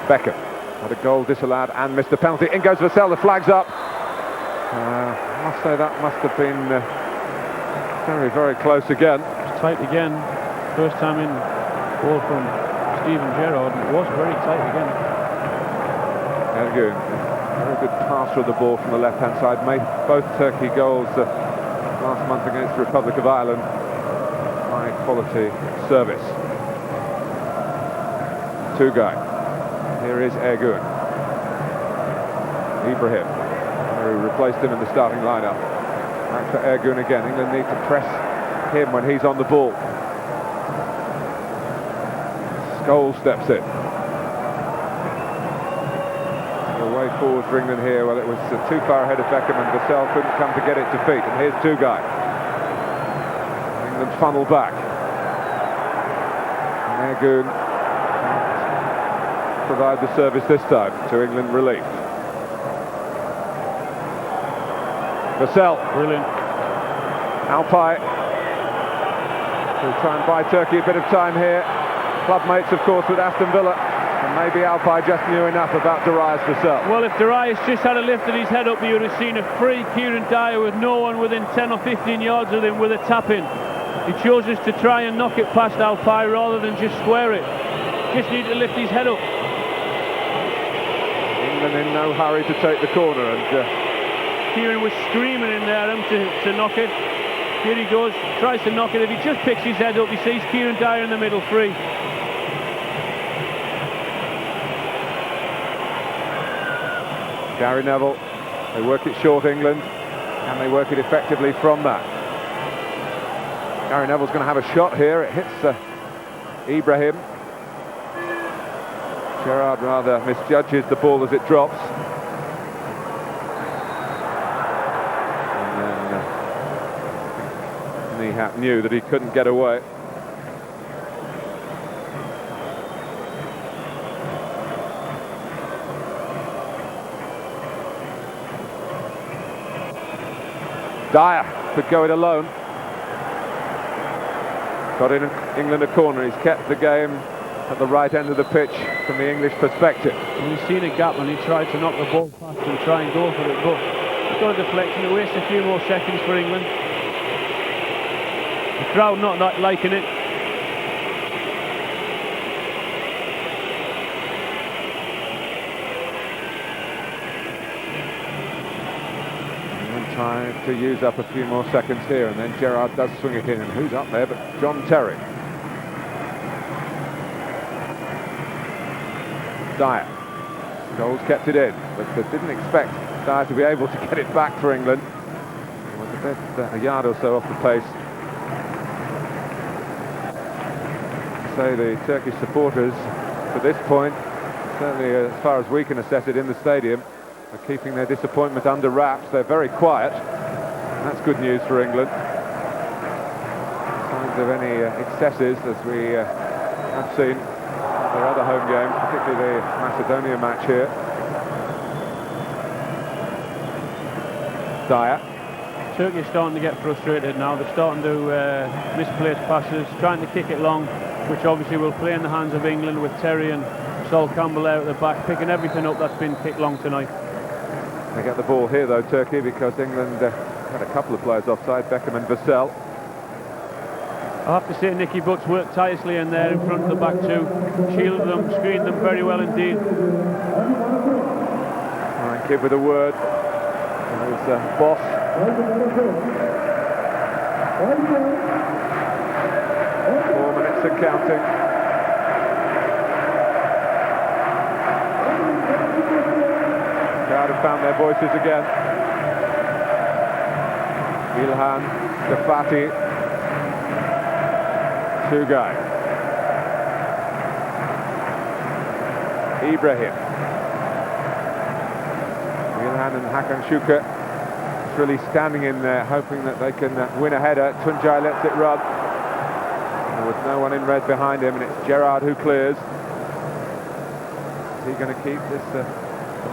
Beckham had a goal disallowed and missed the penalty. In goes Vassell, the flag's up. I must say that must have been very, very close again. It's tight again. First time in, ball from Steven Gerrard. It was very tight again. Ergun, very good pass with the ball from the left-hand side. Made both Turkey goals last month against the Republic of Ireland. High quality service. Two guy. Here is Ergun. Ibrahim, who replaced him in the starting lineup. Back for Ergun again. England need to press him when he's on the ball. Scholes steps in. The way forward for England here, well, it was too far ahead of Beckham, and Vassell couldn't come to get it to feet. And here's two guy. England funnel back. And Ergun provide the service this time to England relief. Vassell. Brilliant. Alpay will try and buy Turkey a bit of time here. Club mates, of course, with Aston Villa. And maybe Alpay just knew enough about Darius Vassell. Well, if Darius just had lifted his head up, you would have seen a free Kieran Dyer with no one within 10 or 15 yards of him with a tap-in. He chose just to try and knock it past Alpay rather than just square it. Just need to lift his head up. England in no hurry to take the corner, and Kieran was screaming in there to knock it. Here he goes, tries to knock it. If he just picks his head up, he sees Kieran Dyer in the middle free. Gary Neville, they work it short, England, and they work it effectively from that. Gary Neville's going to have a shot here. It hits Ibrahim. Gerrard rather misjudges the ball as it drops. Nihat knew that he couldn't get away. Dyer could go it alone. Got in England a corner. He's kept the game at the right end of the pitch from the English perspective. And he's seen a gap and he tried to knock the ball past and try and go for it, but he's got a deflection. It wastes a few more seconds for England. The crowd not liking it. And trying to use up a few more seconds here, and then Gerrard does swing it in, and who's up there but John Terry. Dyer. Scholes kept it in, but didn't expect Dyer to be able to get it back for England. He was a bit a yard or so off the pace. So the Turkish supporters, to this point, certainly as far as we can assess it in the stadium, are keeping their disappointment under wraps. They're very quiet, and that's good news for England. Signs of any excesses, as we have seen in their other home games, particularly the Macedonia match here. Dyer. Turkey is starting to get frustrated now. They're starting to misplace passes, trying to kick it long, which obviously will play in the hands of England with Terry and Sol Campbell out at the back, picking everything up that's been kicked long tonight. They get the ball here though, Turkey, because England had a couple of players offside, Beckham and Vassell. I have to say Nicky Butt's worked tirelessly in there in front of the back too. Shielded them, screened them very well indeed. And kid with a word. There's Boss. 4 minutes and counting. Crowd have found their voices again. Ilhan, Dafati, Tugay, Ibrahim, Ilhan and Hakan Şükür really standing in there, hoping that they can win a header. Tuncay lets it run. There was no one in red behind him, and it's Gerrard who clears. Is he going to keep this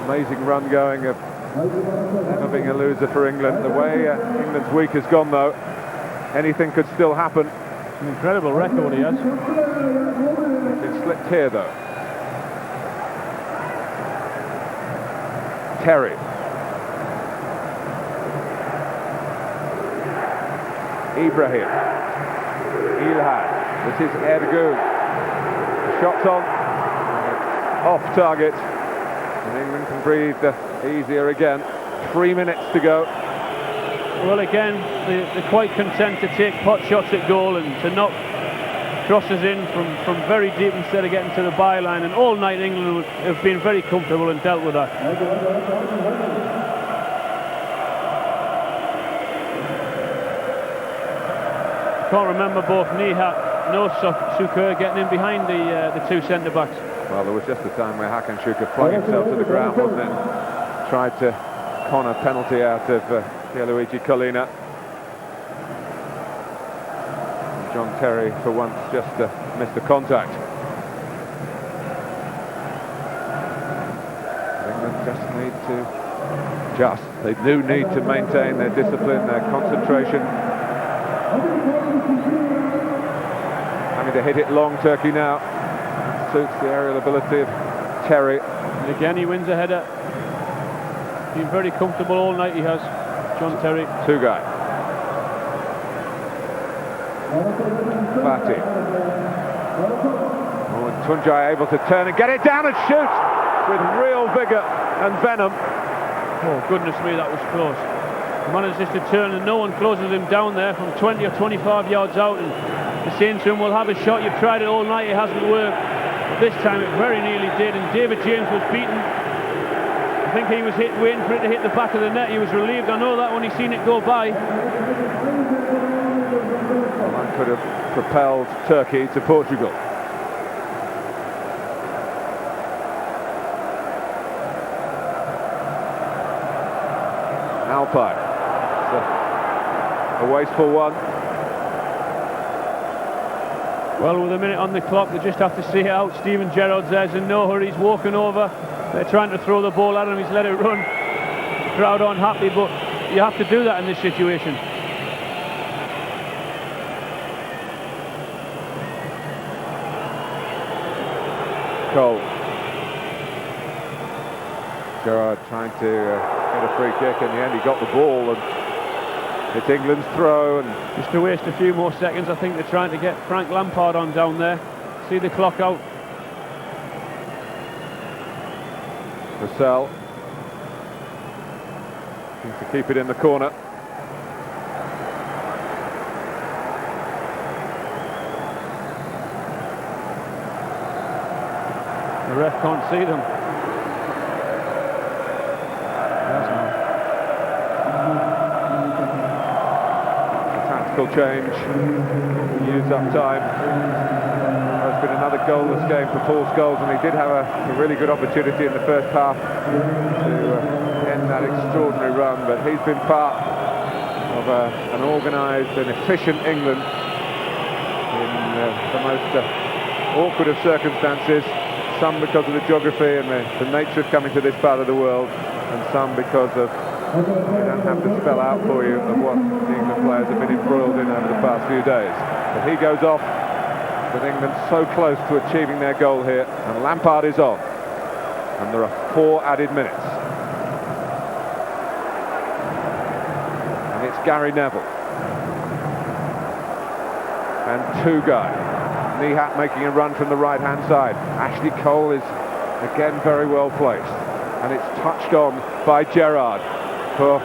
amazing run going of never being a loser for England? The way England's week has gone, though, anything could still happen. An incredible record he has. It's slipped here, though. Terry. Ibrahim. Ilhan. This is Ergun. The shot's on. Off target. And England can breathe easier again. 3 minutes to go. Well, again, they're quite content to take pot shots at goal and to knock crosses in from very deep instead of getting to the byline. And all night England have been very comfortable and dealt with that. Can't remember both Nihat nor Sukur getting in behind the two centre-backs. Well, there was just a time where Hakan Şükür flung himself to the ground, wasn't it? Tried to con a penalty out of Pierluigi Collina. John Terry, for once, just missed the contact. England they do need to maintain their discipline, their concentration. Having to hit it long, Turkey now. Suits the aerial ability of Terry. And again, he wins a header. Been very comfortable all night, he has, John Terry. Tugay. Fatih. Oh, and Tuncay able to turn and get it down and shoot with real vigour and venom. Oh, goodness me, that was close. He manages to turn and no one closes him down there from 20 or 25 yards out, and they're saying to him, we'll have a shot, you've tried it all night, it hasn't worked. But this time it very nearly did, and David James was beaten. I think he was waiting for it to hit the back of the net. He was relieved, I know that, when he seen it go by. Well, that could have propelled Turkey to Portugal. Alpay. A wasteful one. Well, with a minute on the clock, they just have to see it out. Steven Gerrard's there's in no hurry, he's walking over. They're trying to throw the ball at him, he's let it run. The crowd aren't happy, but you have to do that in this situation. Cole. Gerrard trying to get a free kick. In the end, he got the ball, and it's England's throw. And just to waste a few more seconds, I think they're trying to get Frank Lampard on down there. See the clock out. Vassell seems to keep it in the corner. The ref can't see them. Tactical change, use up time. There's been another goalless game for Paul Scholes, and he did have a really good opportunity in the first half to end that extraordinary run, but he's been part of an organised and efficient England in the most awkward of circumstances, some because of the geography and the nature of coming to this part of the world, and some because of I don't have to spell out for you of what the England players have been embroiled in over the past few days. But he goes off with England so close to achieving their goal here, and Lampard is on. And there are 4 added minutes. And it's Gary Neville. And Tugay. Nihat making a run from the right-hand side. Ashley Cole is again very well placed. And it's touched on by Gerrard for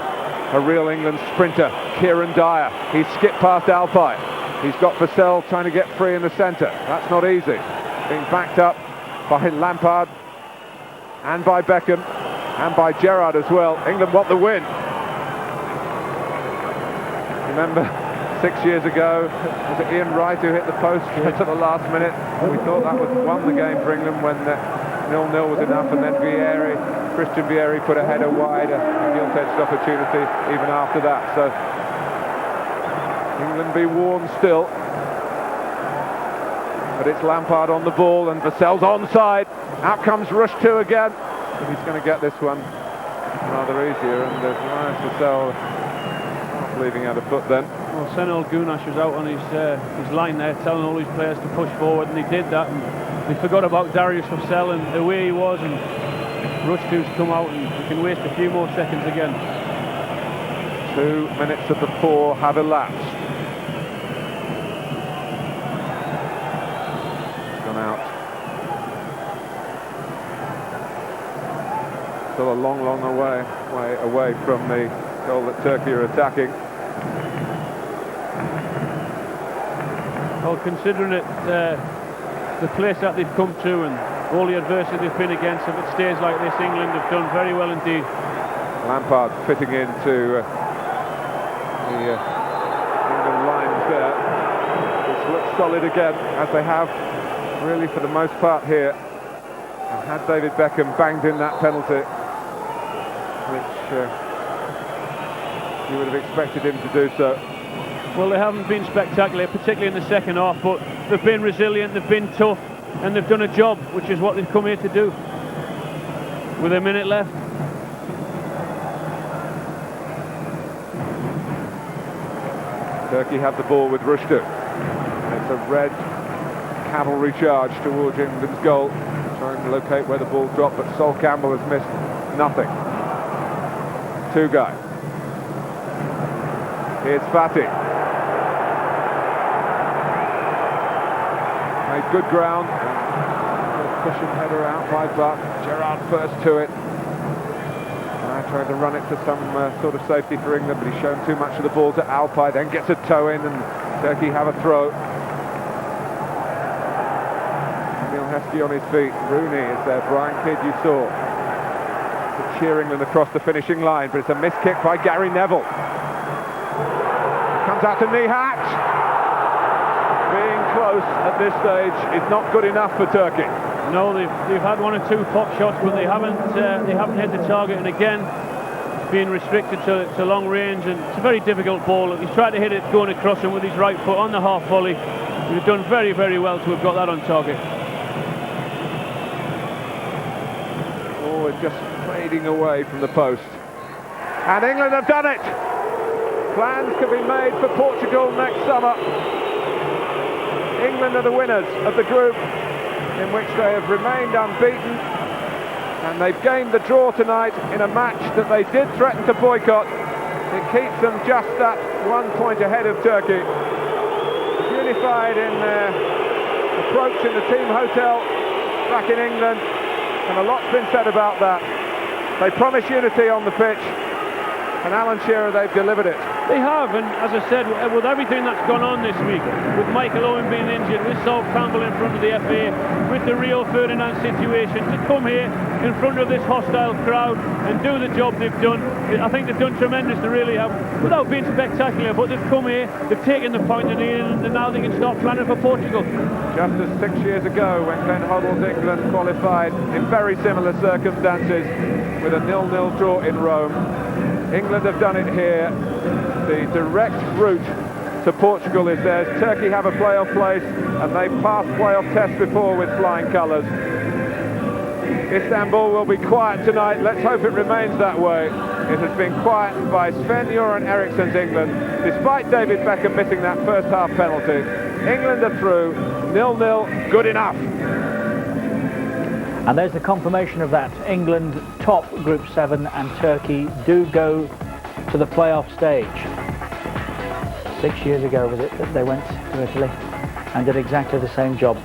a real England sprinter, Kieran Dyer. He's skipped past Alpay. He's got Vassell trying to get free in the centre. That's not easy. Being backed up by Lampard and by Beckham and by Gerrard as well. England want the win. Remember 6 years ago, was it Ian Wright who hit the post at the last minute? We thought that would won the game for England when 0-0 was enough, and then Christian Vieri put a header wide, a gilt-edged opportunity even after that. So England be warned still. But it's Lampard on the ball, and Vassell's onside. Out comes Rush 2 again. But he's going to get this one rather easier, and Elias Vassell leaving out a foot then. Well, Senol Gunash was out on his line there, telling all his players to push forward, and he did that. And they forgot about Darius Vassell and the way he was, and Rush 2's come out, and we can waste a few more seconds again. 2 minutes of the 4 have elapsed. Gone out. Still a long way away from the goal that Turkey are attacking. Well, considering it, the place that they've come to and all the adversity they've been against, if it stays like this, England have done very well indeed. Lampard fitting into the England lines there, which looks solid again, as they have really for the most part here. And had David Beckham banged in that penalty, which you would have expected him to do so. Well, they haven't been spectacular, particularly in the second half, but they've been resilient, they've been tough, and they've done a job, which is what they've come here to do. With a minute left. Turkey have the ball with Rushdu. It's a red cavalry charge towards England's goal, trying to locate where the ball dropped, but Sol Campbell has missed nothing. Tugay. Here's Fatih. Made good ground. Pushing header out by Buck. Gerrard first to it. Trying to run it to some sort of safety for England, but he's shown too much of the ball to Alpay, then gets a toe in, and Turkey have a throw. Emil Heskey on his feet. Rooney is there. Brian Kidd, you saw. Cheering them across the finishing line, but it's a missed kick by Gary Neville. Comes out to Nihat. Being close at this stage is not good enough for Turkey. No, they've had one or two pop shots, but they haven't hit the target. And again, being restricted to long range, and it's a very difficult ball. He's tried to hit it going across him with his right foot on the half volley. They've done very, very well to have got that on target. Oh, it's just fading away from the post. And England have done it! Plans can be made for Portugal next summer. England are the winners of the group, in which they have remained unbeaten, and they've gained the draw tonight in a match that they did threaten to boycott. It keeps them just that 1 point ahead of Turkey. Unified in their approach in the team hotel back in England, and a lot's been said about that. They promise unity on the pitch, and Alan Shearer, they've delivered it. They have, and as I said, with everything that's gone on this week, with Michael Owen being injured, with Sol Campbell in front of the FA, with the Rio Ferdinand situation, to come here in front of this hostile crowd and do the job they've done, I think they've done tremendous. They really have, without being spectacular, but they've come here, they've taken the point they need, and now they can start planning for Portugal. Just as 6 years ago, when Glenn Hoddle's England qualified in very similar circumstances with a 0-0 draw in Rome, England have done it here. The direct route to Portugal is theirs. Turkey have a playoff place, and they've passed playoff tests before with flying colours. Istanbul will be quiet tonight. Let's hope it remains that way. It has been quiet by Sven-Göran Eriksson's England, despite David Beckham missing that first half penalty. England are through. 0-0, good enough. And there's the confirmation of that. England top Group 7, and Turkey do go to the playoff stage. 6 years ago was it that they went to Italy and did exactly the same job.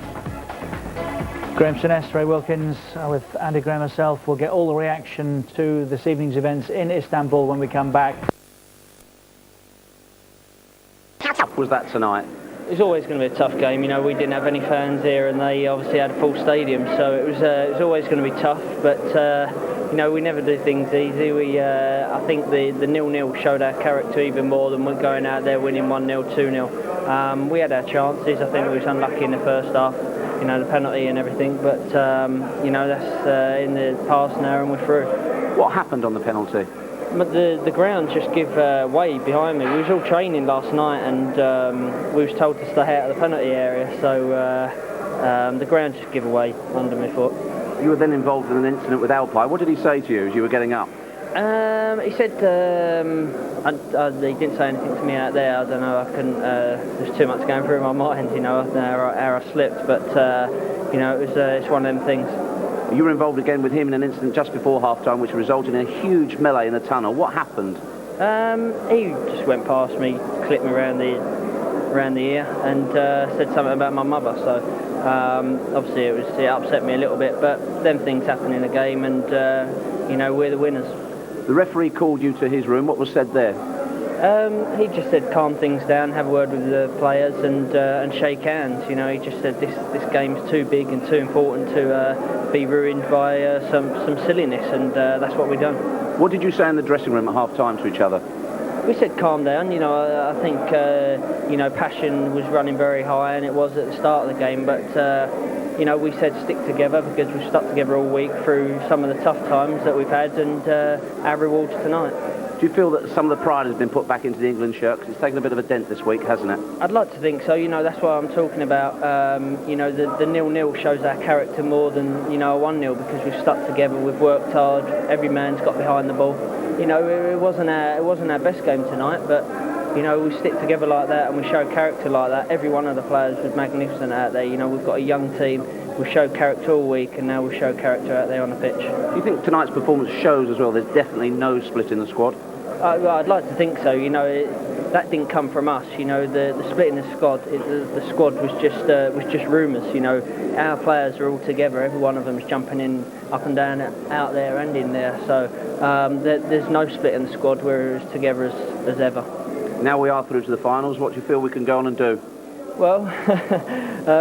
Graham Souness, Ray Wilkins, with Andy Graham herself. We'll get all the reaction to this evening's events in Istanbul when we come back. How tough was that tonight? It's always going to be a tough game. You know, we didn't have any fans here, and they obviously had a full stadium, so it was always going to be tough. But you know, we never do things easy. I think the 0-0 showed our character even more than we're going out there winning 1-0, 2-0. We had our chances. I think we was unlucky in the first half. You know, the penalty and everything. But you know, that's in the past now, and we're through. What happened on the penalty? But the ground just give way behind me. We was all training last night, and we was told to stay out of the penalty area, so the ground just give away under my foot. You were then involved in an incident with Alpay. What did he say to you as you were getting up? He said he didn't say anything to me out there. I don't know. I couldn't. There's too much going through my mind, you know, how I slipped. But you know, it's one of them things. You were involved again with him in an incident just before half-time, which resulted in a huge melee in the tunnel. What happened? He just went past me, clipped me around the ear, and said something about my mother. So obviously it upset me a little bit, but them things happen in a game, and you know, we're the winners. The referee called you to his room. What was said there? He just said calm things down, have a word with the players and shake hands. You know, he just said this game's too big and too important to be ruined by some silliness, and that's what we've done. What did you say in the dressing room at half-time to each other? We said calm down. You know, I think you know, passion was running very high, and it was at the start of the game, but you know, we said stick together because we've stuck together all week through some of the tough times that we've had, and our rewards tonight. Do you feel that some of the pride has been put back into the England shirt? Because it's taken a bit of a dent this week, hasn't it? I'd like to think so. You know, that's why I'm talking about. You know, the 0-0 shows our character more than, you know, a 1-0, because we've stuck together, we've worked hard, every man's got behind the ball. You know, it wasn't our best game tonight, but you know, we stick together like that and we show character like that. Every one of the players was magnificent out there. You know, we've got a young team. We've showed character all week, and now we show character out there on the pitch. Do you think tonight's performance shows as well there's definitely no split in the squad? I'd like to think so. You know, that didn't come from us. You know, the split in the squad, the squad was just rumours. You know, our players are all together. Every one of them is jumping in, up and down, out there and in there. So there's no split in the squad. We're as together as ever. Now we are through to the finals. What do you feel we can go on and do? Well,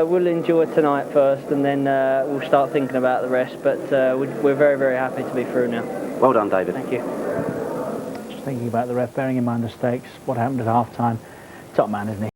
we'll enjoy tonight first, and then we'll start thinking about the rest. But we're very, very happy to be through now. Well done, David. Thank you. Just thinking about the ref, bearing in mind the stakes, what happened at half-time. Top man, isn't he?